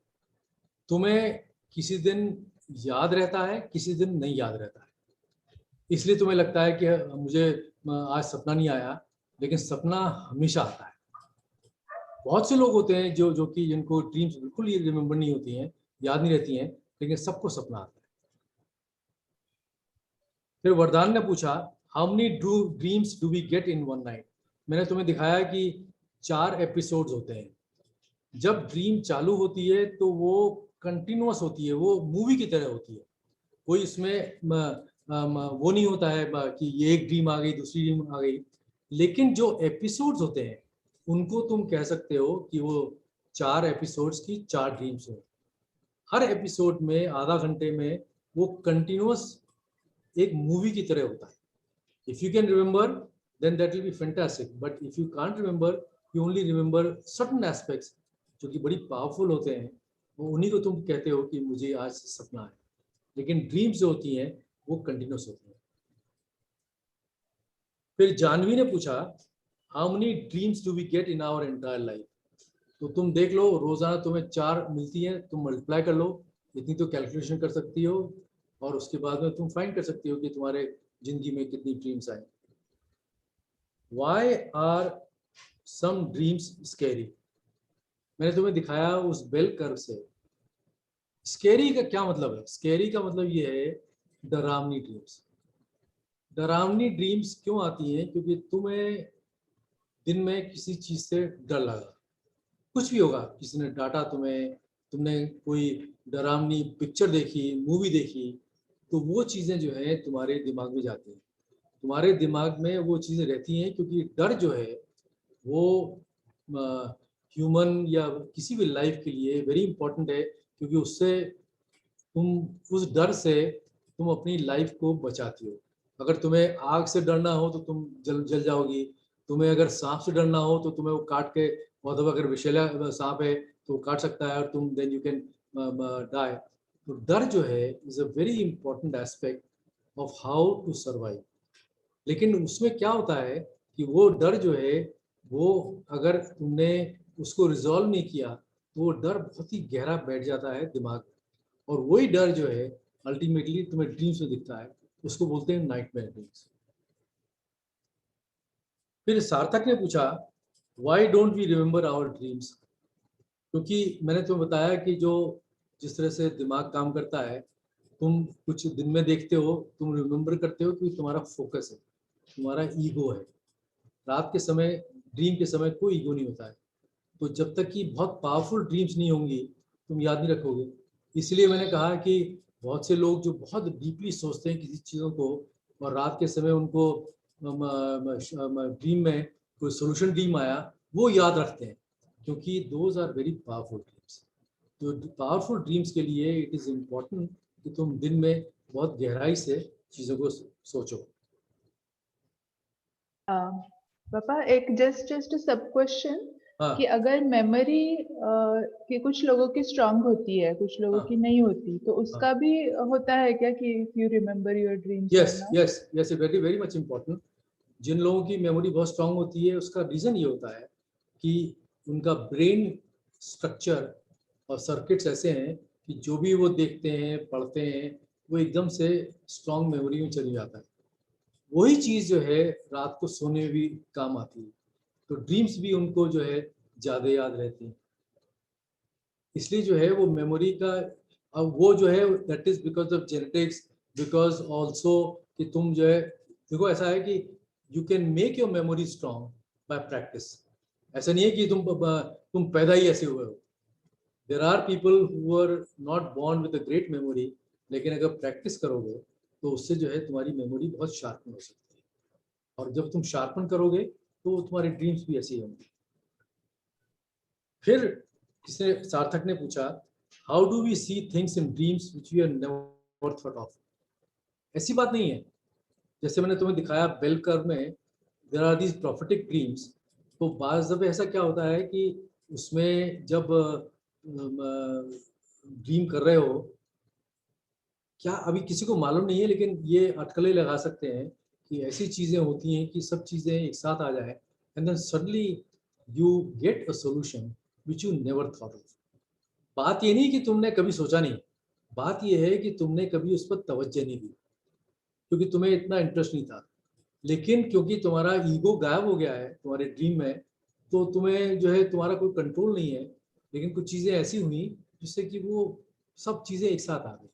तुम्हें किसी दिन याद रहता है, किसी दिन नहीं याद रहता है, इसलिए तुम्हें लगता है कि मुझे आज सपना नहीं आया, लेकिन सपना हमेशा आता है। बहुत से लोग होते हैं जो कि जिनको ड्रीम्स बिल्कुल ही रिमेम्बर नहीं होती हैं, याद नहीं रहती हैं, लेकिन सबको सपना आता है। फिर वरदान ने पूछा how many dreams do we get in one night. मैंने तुम्हें दिखाया कि 4 एपिसोड्स होते हैं। जब ड्रीम चालू होती है तो वो कंटिन्यूअस होती है, वो मूवी की तरह होती है। कोई इसमें वो नहीं होता है कि ये एक ड्रीम आ गई दूसरी ड्रीम आ गई, लेकिन जो एपिसोड्स होते हैं उनको तुम कह सकते हो कि वो 4 एपिसोड्स की 4 ड्रीम्स हो। हर एपिसोड में आधा घंटे में वो कंटिन्यूअस एक मूवी की तरह होता है। If you can remember then that will be fantastic, but if you can't remember you only remember certain aspects जो कि बड़ी पावरफुल होते हैं, वो उन्हीं को तुम कहते हो कि मुझे आज सपना है। लेकिन ड्रीम्स जो होती हैं वो कंटिन्यूस होती हैं। फिर जानवी ने पूछा how many dreams do we get in our entire life. तो तुम देख लो रोजाना तुम्हें 4 मिलती हैं, तुम मल्टीप्लाई कर लो, इतनी तो कैलकुलेशन कर सकती हो और उसके बाद में तुम फाइंड कर सकती हो कि तुम्हारे जिंदगी में कितनी ड्रीम्स आए। Why are some dreams scary? मैंने तुम्हें दिखाया उस बेल कर्व से। स्केरी का क्या मतलब है? स्केरी का मतलब ये है डरावनी ड्रीम्स। डरावनी ड्रीम्स क्यों आती हैं? क्योंकि तुम्हें दिन में किसी चीज से डर लगा, कुछ भी होगा, किसी ने डांटा तुम्हें, तुमने कोई डरावनी पिक्चर देखी, मूवी देखी, तो वो चीजें जो है तुम्हारे दिमाग में जाती हैं, तुम्हारे दिमाग में वो चीजें रहती हैं, क्योंकि डर जो है वो ह्यूमन या किसी भी लाइफ के लिए वेरी इंपॉर्टेंट है, क्योंकि उससे तुम, उस डर से तुम अपनी लाइफ को बचाती हो। अगर तुम्हें आग से डरना हो तो तुम जल जाओगी, तुम्हें अगर सांप से डरना हो तो तुम्हें वो काट के, मतलब अगर विषैला सांप है तो वो काट सकता है और तुम देन यू कैन डाई। तो डर जो है is a very important aspect of how to survive. लेकिन उसमें क्या होता है कि वो डर जो है वो, अगर तुमने उसको रिजॉल्व नहीं किया तो वो डर बहुत ही गहरा बैठ जाता है दिमाग में, और वही डर जो है अल्टीमेटली तुम्हें ड्रीम्स में दिखता है, उसको बोलते हैं नाइटमेयर ड्रीम्स। फिर सार्थक ने पूछा why don't we remember our dreams? क्योंकि मैंने तुम्हें बताया कि जो जिस तरह से दिमाग काम करता है, तुम कुछ दिन में देखते हो, तुम रिमेंबर करते हो क्योंकि तुम्हारा फोकस है, तुम्हारा ईगो है। रात के समय, ड्रीम के समय कोई ईगो नहीं होता है। तो जब तक कि बहुत पावरफुल ड्रीम्स नहीं होंगी तुम याद नहीं रखोगे। इसलिए मैंने कहा कि बहुत से लोग जो बहुत डीपली सोचते हैं किसी चीज़ों को, और रात के समय उनको ड्रीम में कोई सोल्यूशन ड्रीम आया, वो याद रखते हैं, क्योंकि those are very powerful dreams. तो पावरफुल ड्रीम्स के लिए इट इज़ इम्पोर्टेंट कि तुम दिन में बहुत गहराई से चीज़ों को सोचो। पापा एक जस्ट सब क्वेश्चन हाँ कि अगर मेमोरी कि कुछ लोगों की स्ट्रांग होती है, कुछ लोगों हाँ की नहीं होती, तो उसका भी होता है क्या कि if you remember your dreams और yes not? Yes yes, very very much important. जिन लोगों की मेमोरी बहुत स्ट्रांग होती है उसका रीज़न ये होता है कि उनका ब्रेन स्ट्रक्चर और सर्किट्स ऐसे हैं कि जो भी वो देखते हैं, पढ़ते हैं, वो एकदम से स्ट्रांग मेमोरी में चली जाता है। वही चीज़ जो है रात को सोने में भी काम आती है, तो ड्रीम्स भी उनको जो है ज़्यादा याद रहती हैं। इसलिए जो है वो मेमोरी का, अब वो जो है that is because of genetics, because also कि तुम जो है, देखो ऐसा है कि you can make your memory strong bye practice. ऐसा नहीं है कि तुम पैदा ही ऐसे हुए हो। There are people who are not born with a great memory, लेकिन अगर प्रैक्टिस करोगे तो उससे जो है तुम्हारी मेमोरी बहुत शार्पन हो सकती है, और जब तुम शार्पन करोगे तो तुम्हारे ड्रीम्स भी ऐसे ही होंगे। फिर किसी सार्थक ने पूछा how do we see things in dreams which we have never thought of? ऐसी बात नहीं है, जैसे मैंने तुम्हें दिखाया बेल कर्व में there are these prophetic dreams. तो बाज़ दफ़े ऐसा क्या होता है कि उसमें जब ड्रीम कर रहे हो, क्या अभी किसी को मालूम नहीं है, लेकिन ये अटकलें लगा सकते हैं कि ऐसी चीज़ें होती हैं कि सब चीज़ें एक साथ आ जाए, and then suddenly you get a solution which you never thought of. बात ये नहीं कि तुमने कभी सोचा नहीं, बात ये है कि तुमने कभी उस पर तवज्जो नहीं दी, क्योंकि तुम्हें इतना इंटरेस्ट नहीं था। लेकिन क्योंकि तुम्हारा ईगो गायब हो गया है तुम्हारे ड्रीम में, तो तुम्हें जो है तुम्हारा कोई कंट्रोल नहीं है, लेकिन कुछ चीज़ें ऐसी हुई जिससे कि वो सब चीज़ें एक साथ आ गई,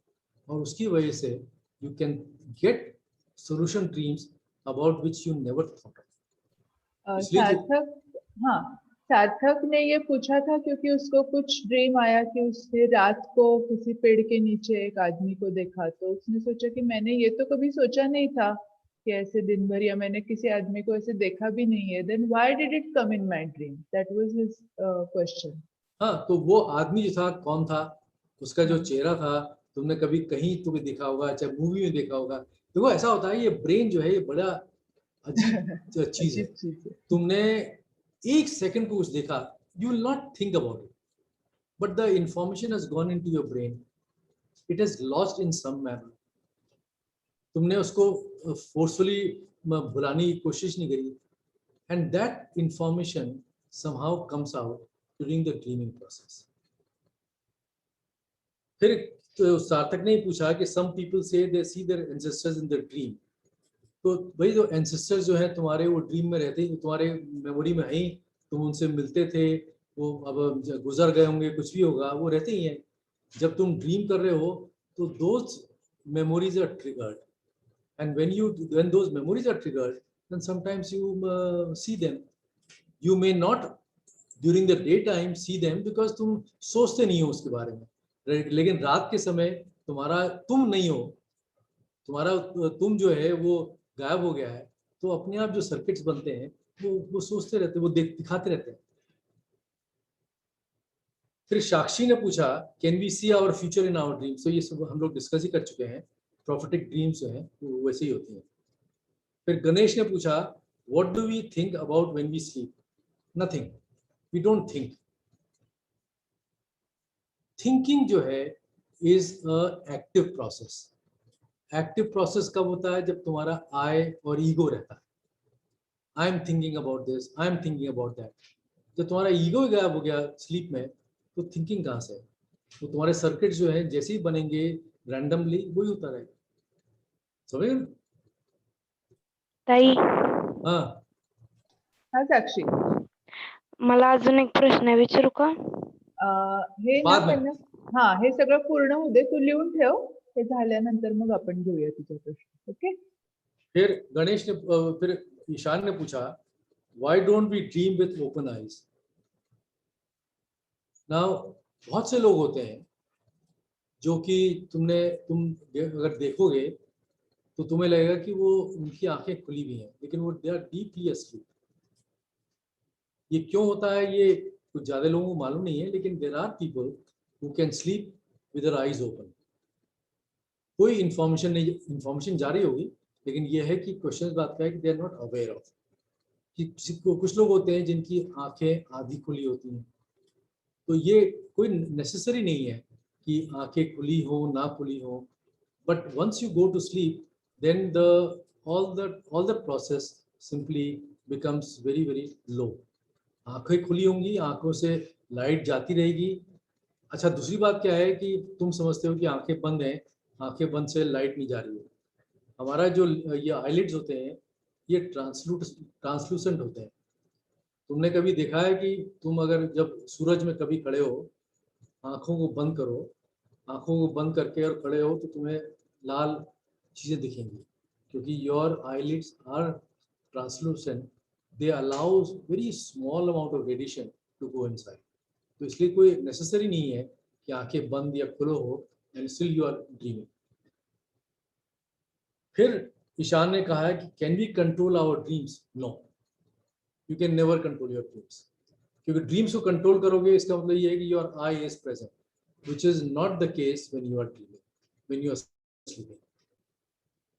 और उसकी वजह से you can get solution dreams about which you never thought of. इसलिए तो सार्थक, हाँ, सार्थक ने ये पूछा था क्योंकि उसको कुछ ड्रीम आया कि उसने रात को किसी पेड़ के नीचे एक आदमी को देखा, तो उसने सोचा कि मैंने ये तो कभी सोचा नहीं था कि ऐसे दिन भर, या मैंने किसी आदमी को ऐसे देखा भी नहीं है, then why did it come in my dream? That was his question. हाँ, तो वो आदमी जो था कौन था, उसका जो चेहरा था, तुमने कभी कहीं तुम्हें देखा होगा, चाहे मूवी में देखा होगा। देखो ऐसा होता है, ये ब्रेन जो है ये बड़ा अजीब चीज है। अजीब चीज है। तुमने एक सेकंड को कुछ देखा, you will not think about it, but the information has gone into your brain, it has lost in some manner. तुमने उसको फोर्सफुली भुलाने की कोशिश नहीं करी, and that information somehow comes out during the dreaming process. फिर तो सार्थक ने पूछा कि some people say they see their ancestors in their dream. तो भाई जो एंसेस्टर्स जो हैं तुम्हारे वो ड्रीम में रहते हैं, तुम्हारे मेमोरी में हैं, तुम उनसे मिलते थे, वो अब गुजर गए होंगे, कुछ भी होगा, वो रहते ही हैं. जब तुम ड्रीम कर रहे हो तो those memories are triggered, and when those memories are triggered, then sometimes you see them. You may not during the daytime see them because तुम सोचते नहीं हो उसके बारे में, लेकिन रात के समय तुम्हारा तुम नहीं हो, तुम्हारा तुम जो है वो गायब हो गया है, तो अपने आप जो सर्किट्स बनते हैं वो सोचते रहते हैं, वो दिखाते रहते हैं. फिर साक्षी ने पूछा can we see our future in our dreams. तो ये सब हम लोग डिस्कस ही कर चुके हैं. प्रोफेटिक ड्रीम्स जो हैं वो वैसे ही होती हैं. फिर गणेश ने पूछा what do we think about when we sleep. Nothing, we don't think. Thinking जो है is a active process. Active process कब होता है? जब तुम्हारा आई और ईगो रहता है. I am thinking about this, I am thinking about that. जब तुम्हारा ईगो गायब हो गया स्लीप में, तो थिंकिंग कहाँ से है? तो तुम्हारे सर्किट जो है जैसे ही बनेंगे रैंडमली वही होता रहेगा. समझ गए? ताई, हाँ हा साक्षी, मला अजून एक प्रश्न विचारू का? हे ना बाद में. त्यांना, हा हे सगळं पूर्ण होऊ दे, तू लिहून ठेव, हे झाल्यानंतर मग आपण घेऊया तुझा प्रश्न. ओके. फिर गणेश ने फिर ईशान ने पूछा why don't we dream with open eyes. Now बहुत से लोग होते हैं जो कि तुम अगर देखोगे तो तुम्हें लगेगा कि वो उनकी आंखें खुली भी हैं, लेकिन वो दे आर डीपली अस्लीप. ये क्यों होता है ये कुछ ज्यादा लोगों को मालूम नहीं है, लेकिन there are people who can sleep with their eyes open. कोई इंफॉर्मेशन नहीं, इंफॉर्मेशन जारी होगी, लेकिन ये है कि क्वेश्चन बात का है कि they are not aware of कि कुछ लोग होते हैं जिनकी आंखें आधी खुली होती हैं. तो ये कोई नेसेसरी नहीं है कि आंखें खुली हो ना खुली हो, but once you go to sleep then all the process simply becomes very very low. आंखें खुली होंगी, आंखों से लाइट जाती रहेगी. अच्छा, दूसरी बात क्या है कि तुम समझते हो कि आंखें बंद हैं, आंखें बंद से लाइट नहीं जा रही है. हमारा जो ये आईलिड्स होते हैं ये ट्रांसलूसेंट होते हैं. तुमने कभी देखा है कि तुम अगर जब सूरज में कभी खड़े हो, आंखों को बंद करो, आंखों को बंद करके और खड़े हो, तो तुम्हें लाल चीजें दिखेंगी, क्योंकि your eyelids are translucent. They allows very small amount of radiation to go inside. तो इसलिए कोई नेसेसरी नहीं है कि आंखें बंद या खुलो हो and still you are dreaming. फिर ईशान ने कहा है कि can we control our dreams. No, you can never control your dreams. क्योंकि ड्रीम्स को कंट्रोल करोगे इसका मतलब ये है कि your eye is present, which is not the case when you are dreaming, when you are sleeping.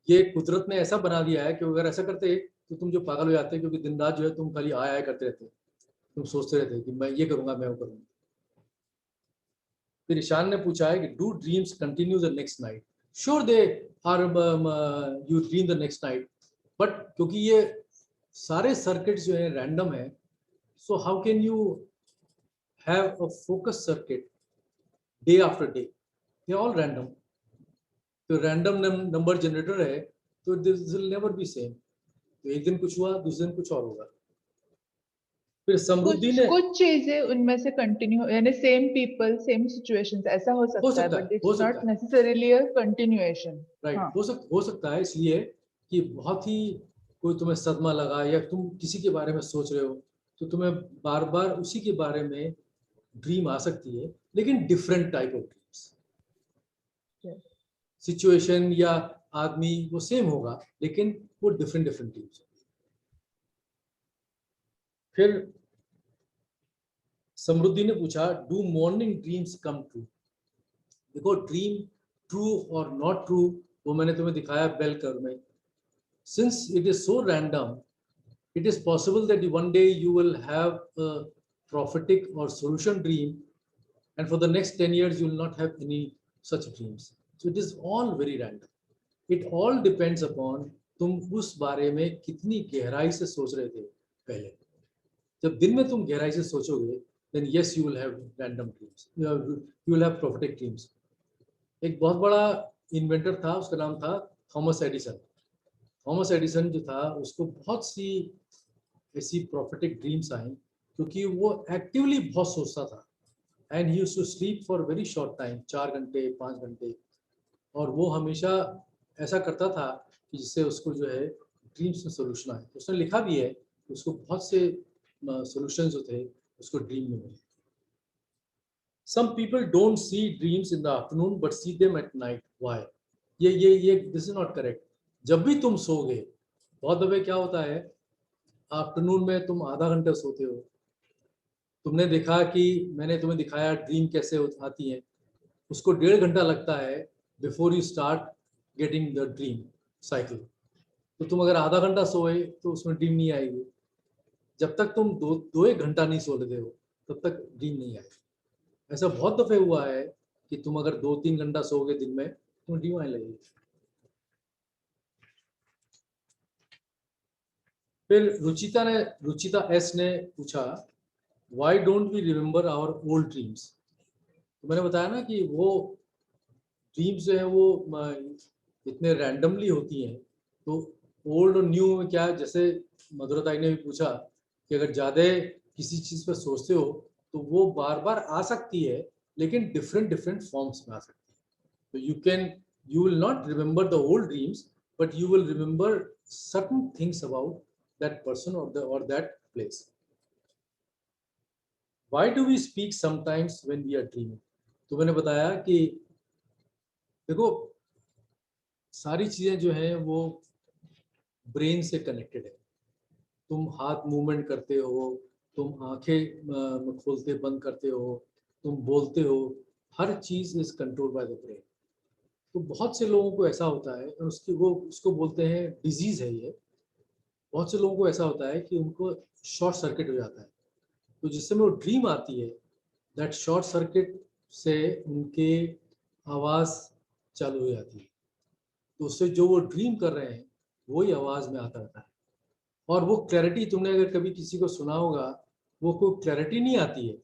ये कुदरत ने ऐसा बना दिया है कि अगर ऐसा करते तो तुम जो पागल हो जाते, क्योंकि दिन रात जो है तुम खाली आया करते रहते, तुम सोचते रहते कि मैं ये करूंगा, मैं वो करूंगा. फिर ईशान ने पूछा है कि do dreams continue the next night. Sure they are, you dream the next night, but क्योंकि ये सारे सर्किट्स जो है रैंडम है, so how can you have a focus circuit day after day? They are all random. तो random number generator है, तो this will never be same. तो एक दिन कुछ हुआ, दूसरे दिन कुछ और होगा. फिर समृद्धि ने कुछ चीजें उनमें से कंटिन्यू, यानी सेम पीपल सेम सिचुएशंस, ऐसा हो सकता है, but it's not necessarily a continuation. Right, हो सकता है. इसलिए कि बहुत ही कोई तुम्हें सदमा लगा या तुम किसी के बारे में सोच रहे हो, तो तुम्हें बार बार उसी के बारे में ड्रीम आ सकती है, लेकिन different type of dreams. Situation या आदमी वो सेम होगा, लेकिन वो डिफरेंट ड्रीम्स. फिर समृद्धि ने पूछा do morning dreams come true. देखो, ड्रीम ट्रू और नॉट ट्रू वो मैंने तुम्हें दिखाया बेल कर्व में. Since it is so random, it is possible that one day you will have a prophetic or solution dream, and for the next 10 years you will not have any such dreams. So it is all very random. It all depends upon तुम उस बारे में कितनी गहराई से सोच रहे थे पहले. जब दिन में तुम गहराई से सोचोगे, then yes you will have random dreams, you will have prophetic dreams. एक बहुत बड़ा इन्वेंटर था, उसका नाम था थॉमस एडिसन। थॉमस एडिसन जो था उसको बहुत सी ऐसी प्रॉफिटिक ड्रीम्स आई, क्योंकि वो एक्टिवली बहुत सोचता था। And he used to sleep for very short time, 4 घंटे 5 घंटे, और वो हमेशा ऐसा करता था कि जिससे उसको जो है ड्रीम्स में सोल्यूशन आए। उसने लिखा भी है कि उसको बहुत से सोल्यूशन जो थे उसको ड्रीम में मिले। Some people don't see dreams in the afternoon but see them at night. Why? ये this is not correct. जब भी तुम सोओगे, बहुत दफे क्या होता है, आफ्टरनून में तुम आधा घंटा सोते हो। तुमने देखा कि मैंने तुम्हें दिखाया ड्रीम कैसे आती है, उसको 1.5 घंटा लगता है before you start getting the dream cycle. तो तुम अगर आधा घंटा सोए तो उसमें ड्रीम नहीं आएगी। जब तक तुम दो एक घंटा नहीं सो लेते हो तब तक ड्रीम नहीं आएगी। ऐसा बहुत दफे हुआ है कि तुम अगर 2-3 घंटा सोओगे दिन में तो ड्रीम आने लगेगी। फिर रुचिता एस ने पूछा, why don't we remember our old dreams. तो मैंने बताया ना कि वो ड्रीम्स जो है वो इतने रैंडमली होती हैं। तो ओल्ड और न्यू में क्या, जैसे मधुरताई ने भी पूछा कि अगर ज़्यादा किसी चीज़ पर सोचते हो तो वो बार बार आ सकती है, लेकिन डिफरेंट फॉर्म्स में आ सकती है। तो you will not remember the old dreams, but you will remember certain things about that person or that place. Why do we speak sometimes when we are dreaming? तो मैंने बताया कि देखो, सारी चीजें जो हैं वो ब्रेन से कनेक्टेड है। तुम हाथ मूवमेंट करते हो, तुम आंखें खोलते बंद करते हो, तुम बोलते हो, हर चीज is control by the brain. तो बहुत से लोगों को ऐसा होता है, और उसको बोलते हैं डिजीज है ये। बहुत से लोगों को ऐसा होता है कि उनको शॉर्ट सर्किट हो जाता है। तो जिस समय वो ड्रीम आती है, दैट शॉर्ट सर्किट से उनके आवाज़ चालू हो जाती है। तो उससे जो वो ड्रीम कर रहे हैं वही आवाज़ में आता रहता है। और वो क्लैरिटी, तुमने अगर कभी किसी को सुना होगा, वो कोई क्लैरिटी नहीं आती है,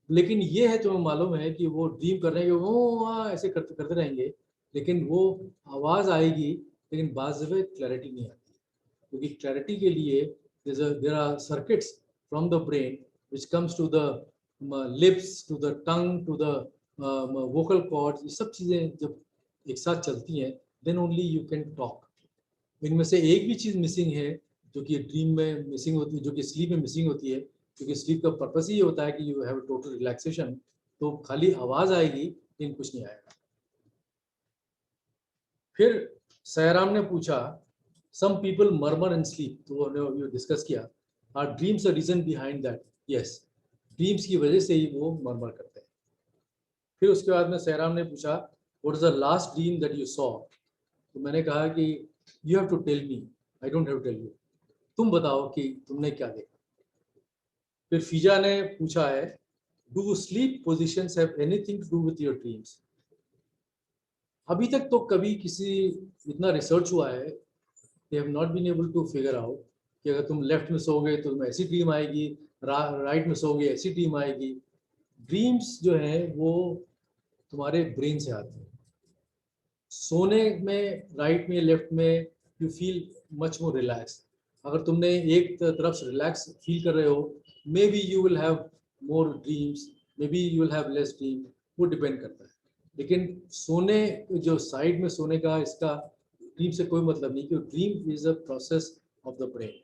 लेकिन ये है, तुम्हें मालूम है कि वो ड्रीम कर रहे हैं, वो ऐसे करते करते रहेंगे, लेकिन वो आवाज़ आएगी, लेकिन बाज़ दफ़े क्लैरिटी नहीं आती। क्योंकि क्लैरिटी के लिए there are circuits from the brain which comes to the lips, to the tongue, to the vocal cords। ये सब चीज़ें जब एक साथ चलती हैं, then only you can talk। इनमें से एक भी चीज़ मिसिंग है जो कि ड्रीम में मिसिंग होती है, जो कि स्लीप में मिसिंग होती है, क्योंकि स्लीप का पर्पस ही होता है कि यू हैव टोटल रिलैक्सेशन। तो खाली आवाज़ आएगी लेकिन कुछ नहीं आएगा। फिर सयाराम ने पूछा, some people murmur in sleep, तो हमने डिस्कस किया, are dreams a reason behind that. Yes, dreams की वजह से ही वो मर्मर करते हैं। फिर उसके बाद में सयाराम ने पूछा, what is the last dream that you saw. तो मैंने कहा कि you have to tell me, I don't have to tell you. तुम बताओ कि तुमने क्या देखा। फिर फिजा ने पूछा है, do sleep positions have anything to do with your dreams. अभी तक तो कभी किसी, इतना रिसर्च हुआ है, they have not been able to figure out कि अगर तुम लेफ्ट में सोओगे तो तुम्हें ऐसी ड्रीम आएगी, राइट में सोओगे ऐसी ड्रीम आएगी। ड्रीम्स जो है वो तुम्हारे ब्रेन से आती है। सोने में राइट में लेफ्ट में you feel much more relax. अगर तुमने एक तरफ से रिलैक्स फील कर रहे हो, may be you will have more dreams, may be you will have less dream, वो डिपेंड करता है। लेकिन सोने जो साइड में सोने का, इसका ड्रीम से कोई मतलब नहीं, क्योंकि dream is a process of the brain.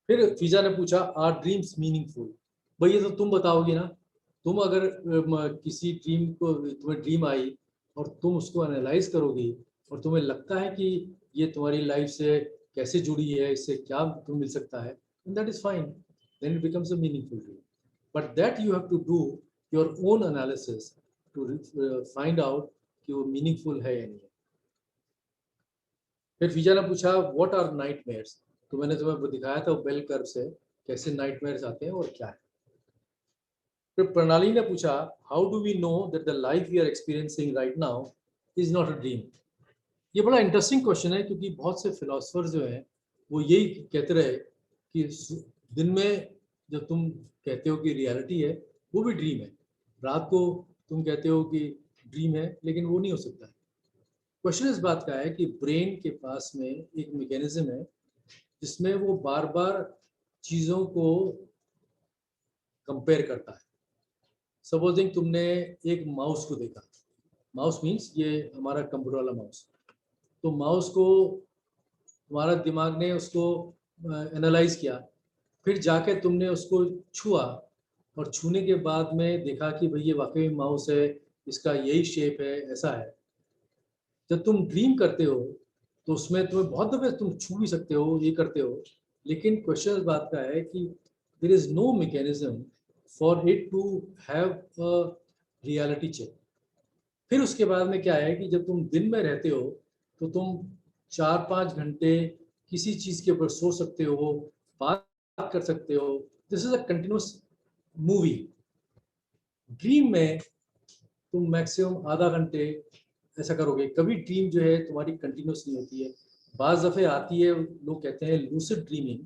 फिर फिजा ने पूछा, आर ड्रीम्स मीनिंगफुल। भाई ये तो तुम बताओगी ना। तुम अगर किसी ड्रीम को, तुम्हें ड्रीम आई और तुम उसको एनालाइज करोगी और तुम्हें लगता है कि ये तुम्हारी लाइफ से कैसे जुड़ी है, इससे क्या तुम्हें मिल सकता है, that is fine, then it becomes a meaningful dream. But that you have to do your own analysis to find out कि वो मीनिंगफुल है या नहीं। फिर फिजा ने पूछा, व्हाट आर नाइटमेयर्स। तो मैंने तुम्हें दिखाया था बेल कर्व से कैसे नाइटमेयर्स आते हैं और क्या है। फिर प्रणाली ने पूछा, how do we know that the life we are experiencing right now is not a dream. ये बड़ा इंटरेस्टिंग क्वेश्चन है, क्योंकि बहुत से फिलोसफर जो हैं वो यही कहते रहे कि दिन में जब तुम कहते हो कि रियलिटी है, वो भी ड्रीम है। रात को तुम कहते हो कि ड्रीम है, लेकिन वो नहीं हो सकता है। क्वेश्चन इस बात का है कि ब्रेन के पास में एक मैकेनिज्म है जिसमें वो बार बार चीज़ों को कंपेयर करता है। सपोजिंग तुमने एक माउस को देखा, माउस मीन्स ये हमारा कंप्यूटर वाला माउस, तो माउस को तुम्हारा दिमाग ने उसको एनालाइज किया, फिर जाके तुमने उसको छुआ और छूने के बाद में देखा कि भाई ये वाकई में माउस है, इसका यही शेप है, ऐसा है। जब तुम ड्रीम करते हो तो उसमें तुम्हें बहुत दफे तुम छू भी सकते हो, ये करते हो, लेकिन क्वेश्चन इस बात का है कि there is no mechanism for it to have a reality check. फिर उसके बाद में क्या है कि जब तुम दिन में रहते हो तो तुम 4-5 घंटे किसी चीज़ के ऊपर सो सकते हो, बात कर सकते हो। This is a continuous movie. Dream में तुम मैक्सिमम आधा घंटे ऐसा करोगे। कभी ड्रीम जो है तुम्हारी कंटिन्यूस नहीं होती है, बाज़ दफ़े आती है, लोग कहते हैं लूसिड ड्रीमिंग,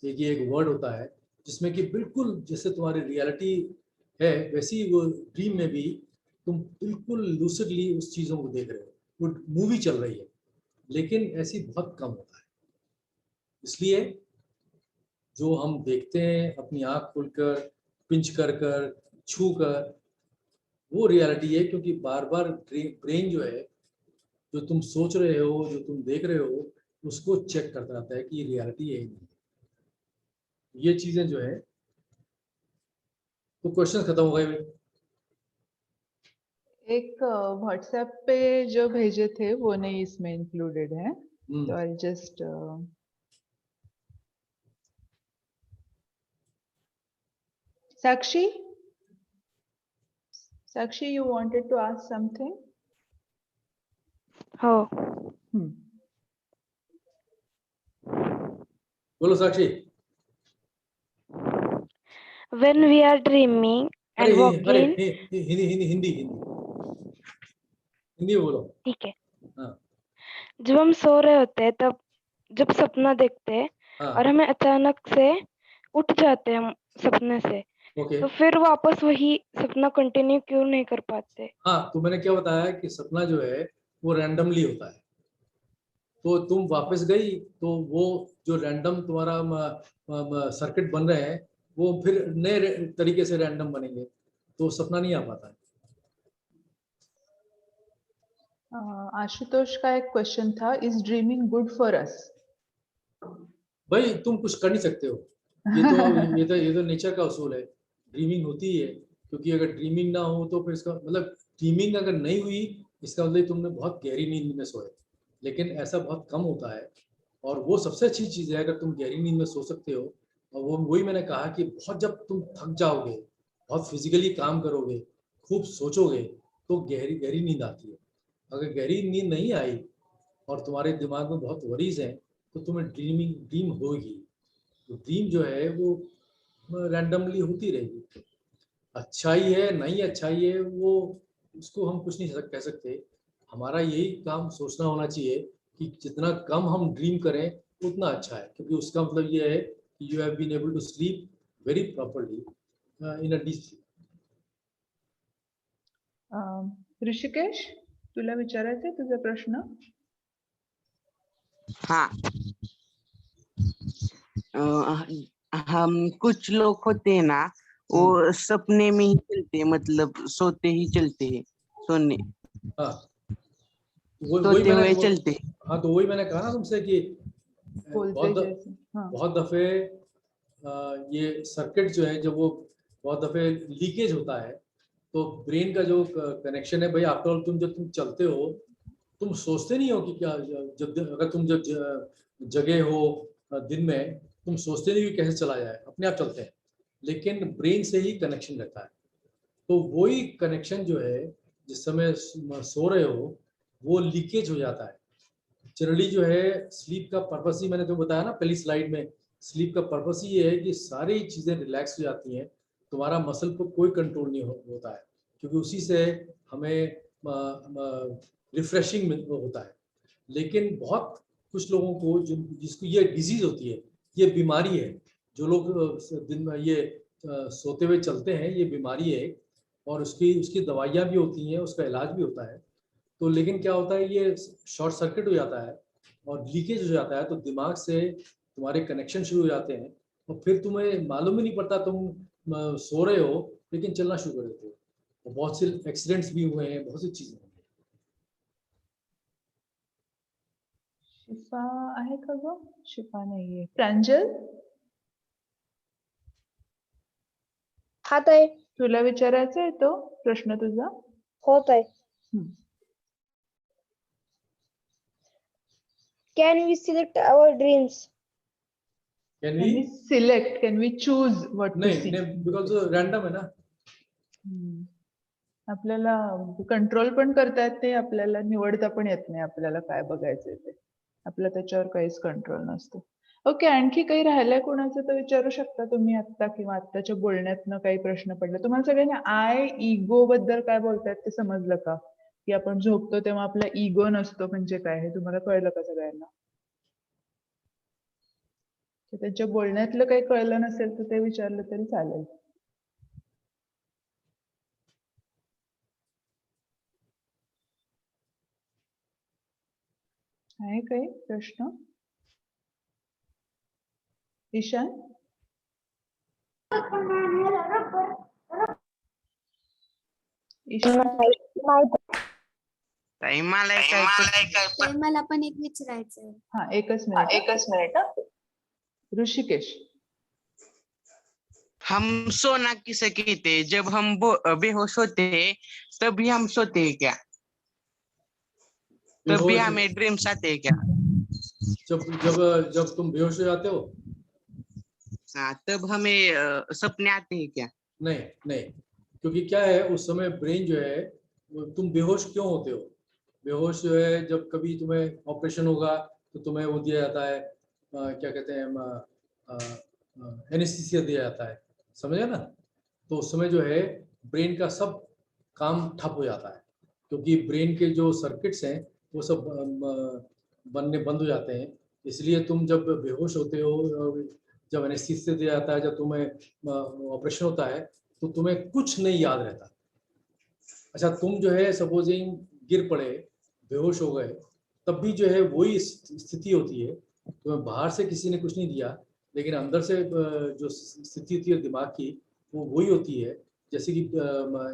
ये एक वर्ड होता है जिसमें कि बिल्कुल जैसे तुम्हारी रियलिटी है वैसी वो ड्रीम में भी तुम बिल्कुल लूसिडली उस चीज़ों को देख रहे हो, वो मूवी चल रही है, लेकिन ऐसी बहुत कम होता है। इसलिए जो हम देखते हैं अपनी आँख खोलकर, पिंच कर कर, छू कर, वो रियलिटी है, क्योंकि बार बार ब्रेन जो है, जो तुम सोच रहे हो, जो तुम देख रहे हो, उसको चेक करता रहता है कि ये रियलिटी है ही नहीं। ये चीजें जो है, तो क्वेश्चन खत्म हो गए। एक व्हाट्सएप पे जो भेजे थे वो नहीं इसमें इंक्लूडेड है, तो I just Sakshi, you wanted to ask something? हो. बोलो साक्षी। When we are dreaming अरे and walking, हिंदी हिंदी हिंदी हिंदी हिंदी बोलो। ठीक है, हाँ जब हम सो रहे होते हैं तब जब सपना देखते हैं और हाँ हमें अचानक से उठ जाते हैं हम सपने से, ओके। तो फिर वापस वही सपना कंटिन्यू क्यों नहीं कर पाते? हाँ, तो मैंने क्या बताया कि सपना जो है वो रैंडमली होता है, तो तुम वापस गई तो वो जो रैंडम तुम्हारा सर्किट बन रहे हैं वो फिर नए तरीके से रैंडम बनेंगे, तो सपना नहीं आ पाता है। आशुतोष का एक क्वेश्चन था, is dreaming good for us? भाई तुम कुछ कर नहीं सकते हो, ये तो नेचर का उसूल है। ड्रीमिंग होती है, क्योंकि अगर ड्रीमिंग ना हो तो फिर इसका मतलब, ड्रीमिंग अगर नहीं हुई इसका मतलब तुमने बहुत गहरी नींद में सोए, लेकिन ऐसा बहुत कम होता है। और वो सबसे अच्छी चीज़ है अगर तुम गहरी नींद में सो सकते हो। और वो वही मैंने कहा कि बहुत जब तुम थक जाओगे, बहुत फिजिकली काम करोगे, खूब सोचोगे, तो गहरी गहरी नींद आती है। अगर गहरी नींद नहीं आई और तुम्हारे दिमाग में बहुत वरीज हैं तो तुम्हें ड्रीम होगी। तो ड्रीम जो है वो रैंडमली होती रहेगी। अच्छाई है नहीं अच्छाई है वो उसको हम कुछ नहीं कह सकते। हमारा यही काम सोचना होना चाहिए कि जितना कम हम ड्रीम करें उतना अच्छा है, क्योंकि उसका मतलब ये है कि you have been able to sleep very properly in a deep sleep. Rishikesh, तुला विचारायचंय तुझा प्रश्न? हाँ, हम कुछ लोग होते हैं ना, वो सपने में ही चलते हैं, मतलब सोते ही चलते हैं, सोने हाँ सोते हुए चलते हैं। हाँ, तो वही मैंने कहा ना तुमसे कि बोलते जैसे, हाँ। बहुत दफे ये सर्किट जो है जब वो बहुत दफे लीकेज होता है, तो ब्रेन का जो कनेक्शन है भाई, आफ्टर ऑल तुम जब तुम चलते हो तुम सोचते नहीं हो कि क्या, जब अगर तुम जब जगे हो दिन में, तुम सोचते नहीं कि कैसे चला जाए, अपने आप चलते हैं, लेकिन ब्रेन से ही कनेक्शन रहता है। तो वही कनेक्शन जो है जिस समय सो रहे हो वो लीकेज हो जाता है। जनरली जो है स्लीप का पर्पस ही मैंने तो बताया ना पहली स्लाइड में, स्लीप का पर्पस ही ये है कि सारी चीज़ें रिलैक्स हो जाती हैं, तुम्हारा मसल पर कोई कंट्रोल नहीं होता है, क्योंकि उसी से हमें रिफ्रेशिंग होता है। लेकिन बहुत कुछ लोगों को जिसको ये डिजीज होती है, ये बीमारी है, जो लोग दिन में ये सोते हुए चलते हैं, ये बीमारी है और उसकी उसकी दवाइयाँ भी होती हैं, उसका इलाज भी होता है। तो लेकिन क्या होता है, ये शॉर्ट सर्किट हो जाता है और लीकेज हो जाता है, तो दिमाग से तुम्हारे कनेक्शन शुरू हो जाते हैं और फिर तुम्हें मालूम ही नहीं पड़ता, तुम सो रहे हो लेकिन चलना शुरू कर देते हो। और बहुत से एक्सीडेंट्स भी हुए हैं, बहुत सी चीजें हुई हैं। शिफा आहे का ग? शिफा नाहीये. प्रांजल, हा ताई. तुला विचारायचा आहे तो प्रश्न तुझा? हो ताई. हम्म. Can we select our dreams? Can Can we we? select? Can we choose what to नहीं see? नहीं, बिकॉज रैंडम है ना. हम्म. आपल्याला कंट्रोल पण करता येत नाही, आपल्याला निवडता पण येत नाही आपल्याला काय बघायचंय ते. आपलं त्याच्यावर काहीच कंट्रोल नसतो. ओके, आणखी काही राहिलंय कोणाचं तर विचारू शकता तुम्ही आत्ता किंवा आत्ताच्या बोलण्यातनं काही प्रश्न पडले तुम्हाला सगळ्यांना. आय इगो बद्दल काय बोलतायत ते समजलं का? की आपण झोपतो तेव्हा आपला इगो नसतो म्हणजे काय, हे तुम्हाला कळलं का सगळ्यांना? तर त्यांच्या बोलण्यातलं काही कळलं नसेल तर ते विचारलं तरी चालेल. आहे काही प्रश्न? ईशान, ईशान ताई मला काय तर मला पण एक विचारायचंय. हा, एकच मिनिट. ऋषिकेश, हम सोना किसे कहते हैं? जब हम बेहोश होते हैं तभी हम सोते हैं क्या? तभी बेहोश- हमें ड्रीम्स आते हैं क्या? जब जब जब तुम बेहोश हो जाते हो? हाँ, तब हमें सपने आते हैं क्या? नहीं नहीं, क्योंकि क्या है उस समय ब्रेन जो है, तुम बेहोश क्यों होते हो? बेहोश जो है, जब कभी तुम्हें ऑपरेशन होगा तो तुम्हें वो दिया जाता है, क्या कहते हैं, एनेस्थीसिया दिया जाता है, समझे ना? तो उस समय जो है ब्रेन का सब काम ठप हो जाता है, क्योंकि ब्रेन के जो सर्किट्स हैं वो सब बनने बंद हो जाते हैं। इसलिए तुम जब बेहोश होते हो, जब एनेस्थीसिया दिया जाता है, जब तुम्हें ऑपरेशन होता है, तो तुम्हें कुछ नहीं याद रहता। अच्छा, तुम जो है सपोजिंग गिर पड़े, बेहोश हो गए, तब भी जो है वही स्थिति होती है, तुम्हें बाहर से किसी ने कुछ नहीं दिया, लेकिन अंदर से जो स्थिति होती है दिमाग की, वो वही होती है जैसे कि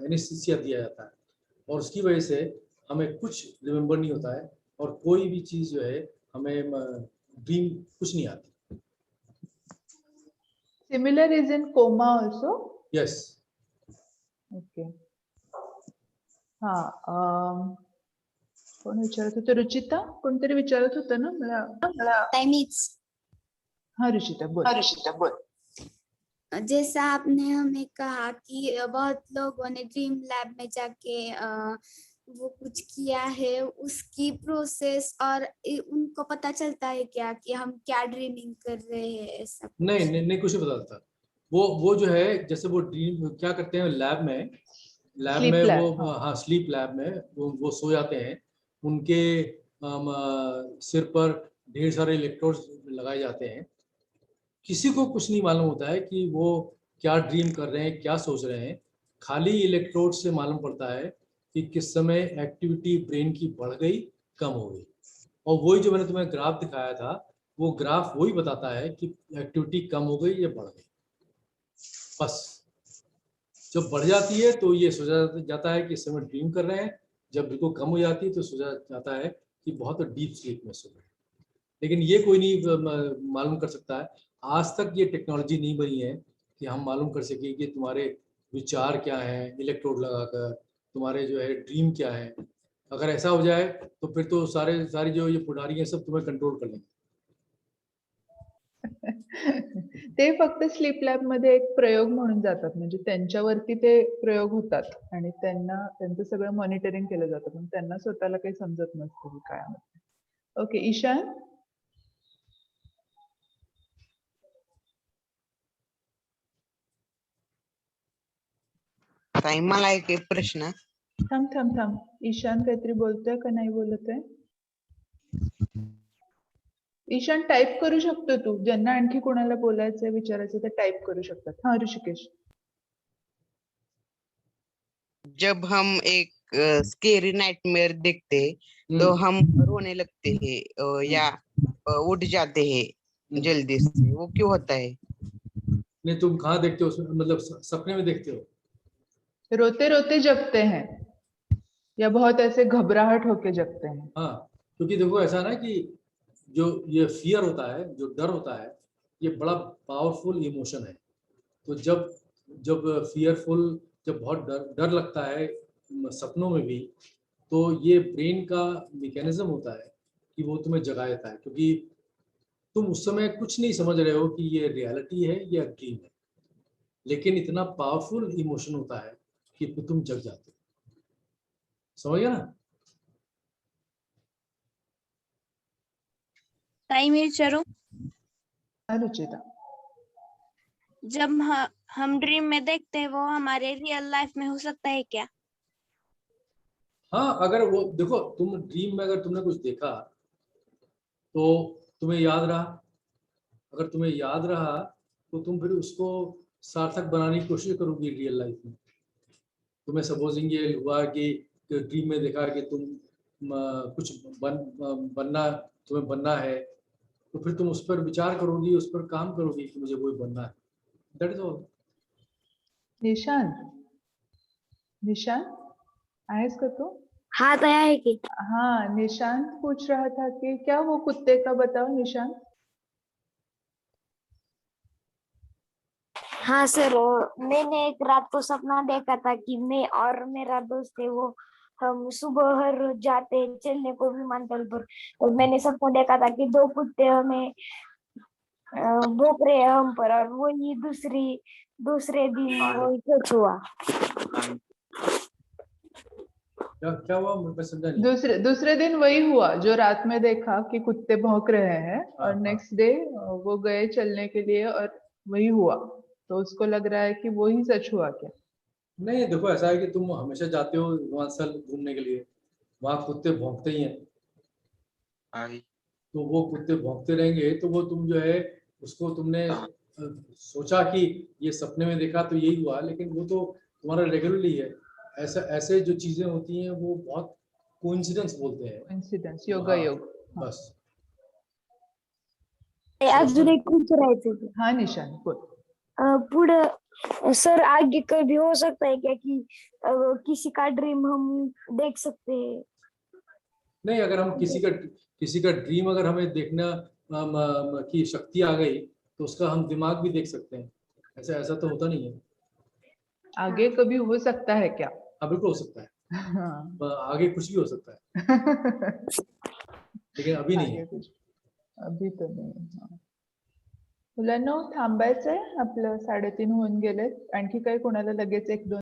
एनेस्थीसिया दिया जाता है, और उसकी वजह से हमें कुछ रिमेम्बर नहीं होता है और कोई भी चीज़ जो है हमें ड्रीम कुछ नहीं आती। Similar is in coma also? Yes. Okay. हा, कोण विचारत होतं? रुचिता कोणतरी विचारत होतं ना मला. टाइमिंग्स. हाँ रुचिता बोल. जैसा आपने हमें कहा कि बहुत लोगों ने ड्रीम लैब में जाके वो कुछ किया है, उसकी प्रोसेस और उनको पता चलता है क्या कि हम क्या ड्रीमिंग कर रहे हैं, ऐसा कुछ? नहीं, कुछ नहीं पता चलता। वो जो है, जैसे वो ड्रीम क्या करते हैं लैब में Sleep वो lab, हाँ. हाँ स्लीप लैब में वो सो जाते हैं, उनके सिर पर ढेर सारे इलेक्ट्रोड्स लगाए जाते हैं। किसी को कुछ नहीं मालूम होता है कि वो क्या ड्रीम कर रहे हैं, क्या सोच रहे हैं। खाली इलेक्ट्रोड से मालूम पड़ता है कि किस समय एक्टिविटी ब्रेन की बढ़ गई, कम हो गई। और वही जो मैंने तुम्हें ग्राफ दिखाया था, वो ग्राफ वही बताता है कि एक्टिविटी कम हो गई या बढ़ गई। बस जब बढ़ जाती है तो ये सोचा जाता है कि इस समय ड्रीम कर रहे हैं, जब बिल्कुल कम हो जाती है तो सोचा जाता है कि बहुत डीप स्लीप में सो रहे हैं। लेकिन ये कोई नहीं मालूम कर सकता है, आज तक ये टेक्नोलॉजी नहीं बनी है कि हम मालूम कर सकें कि तुम्हारे विचार क्या हैं इलेक्ट्रोड लगाकर, तुम्हारे जो है ड्रीम क्या है। अगर ऐसा हो जाए तो फिर तो सारी जो ये पुजारी हैं सब तुम्हें कंट्रोल कर लेंगे। ते फक्त स्लीप लॅब मध्ये एक प्रयोग म्हणून जातात, म्हणजे त्यांच्यावरती ते प्रयोग होतात आणि त्यांचं सगळं मॉनिटरिंग केलं जातं, पण त्यांना स्वतःला काही समजत नसतं की काय होतं. ओके, ईशान. ताई मला एक प्रश्न. थांब. ईशान काहीतरी बोलतोय का नाही बोलत आहे? ईशान टाईप करू शकतो तू, ज्यांना आणखी कोणाला बोलायचं विचारायचं ते टाईप करू शकतात. हा ऋषिकेश. जब हम एक स्केरी नाइटमेयर देखते हैं तो हम रोने लगते हैं या उठ जाते हैं जल्दी से, वो क्यों होता है? नहीं, तुम कहाँ देखते हो उसमें, मतलब सपने में देखते हो? रोते रोते जगते हैं या बहुत ऐसे घबराहट होके जगते हैं? हाँ, क्योंकि देखो ऐसा ना कि जो ये फियर होता है, जो डर होता है, ये बड़ा पावरफुल इमोशन है। तो जब जब फियरफुल, जब बहुत डर डर लगता है सपनों में भी, तो ये ब्रेन का मैकेनिज्म होता है कि वो तुम्हें जगा देता है, क्योंकि तुम उस समय कुछ नहीं समझ रहे हो कि ये रियलिटी है या ड्रीम है, लेकिन इतना पावरफुल इमोशन होता है कि फिर तुम जग जाते हो। समझ गया ना? टाइम है चरो। रुचिता, जब हम ड्रीम में देखते हैं वो हमारे रियल लाइफ में हो सकता है क्या? हाँ, अगर वो देखो, तुम ड्रीम में अगर तुमने कुछ देखा तो तुम्हें याद रहा, अगर तुम्हें याद रहा तो तुम फिर उसको सार्थक बनाने की कोशिश करोगी रियल लाइफ में। तुम्हें सपोजिंग ये हुआ कि ड्रीम में देखा कि तुम कुछ बनना, तुम्हें बनना है, तो फिर तुम उस पर विचार करोगी, उस पर काम करोगी कि मुझे वही बनना है। That is all. Nishant, Nishant आहेस का तू? हाथ आया है कि? हाँ, निशांत पूछ रहा था कि क्या वो कुत्ते का, बताओ निशांत। हाँ सर, मैंने एक रात को सपना देखा था कि मैं और मेरा दोस्त है वो, हम सुबह हर रोज जाते हैं चलने को विमानतल पर, और मैंने सपना देखा था कि दो कुत्ते हमें भौंक रहे हैं हम पर, और वही दूसरे दिन वही सच हुआ। क्या हुआ, मैं समझा नहीं। दूसरे दिन वही हुआ जो रात में देखा कि कुत्ते भौंक रहे हैं, और हाँ। नेक्स्ट डे वो गए चलने के लिए और वही हुआ, तो उसको लग रहा है कि वो ही सच हुआ क्या? नहीं, देखो ऐसा है कि तुम हमेशा जाते हो हिमाचल घूमने के लिए, वहाँ कुत्ते भौंकते ही हैं, तो वो कुत्ते भौंकते रहेंगे, तो वो तुम जो है उसको तुमने सोचा कि ये सपने में देखा तो यही हुआ, लेकिन वो तो तुम्हारा रेगुलरली है। ऐसे जो चीजें होती हैं वो बहुत कोइंसिडेंस बोलते हैं। कोइंसिडेंस, हाँ, योग। हाँ। बस। अजून एक विचारायचं होतं. हाँ निशांत बोल। पुढं सर आगे कभी हो सकता है क्या कि किसी का ड्रीम हम देख सकते हैं? नहीं, अगर हम किसी का ड्रीम अगर हमें देखना की शक्ति आ गई तो उसका हम दिमाग भी देख सकते हैं। ऐसा तो होता नहीं है। आगे कभी हो सकता है क्या? हाँ, बिल्कुल हो सकता है। हाँ। आगे कुछ भी हो सकता है, लेकिन अभी नहीं आगे है। कुछ, अभी तो नाही. हा. मुलांनो थांबायचंय, आपलं 3:30 होऊन गेलेत. आणखी काही कोणाला लगेच 1-2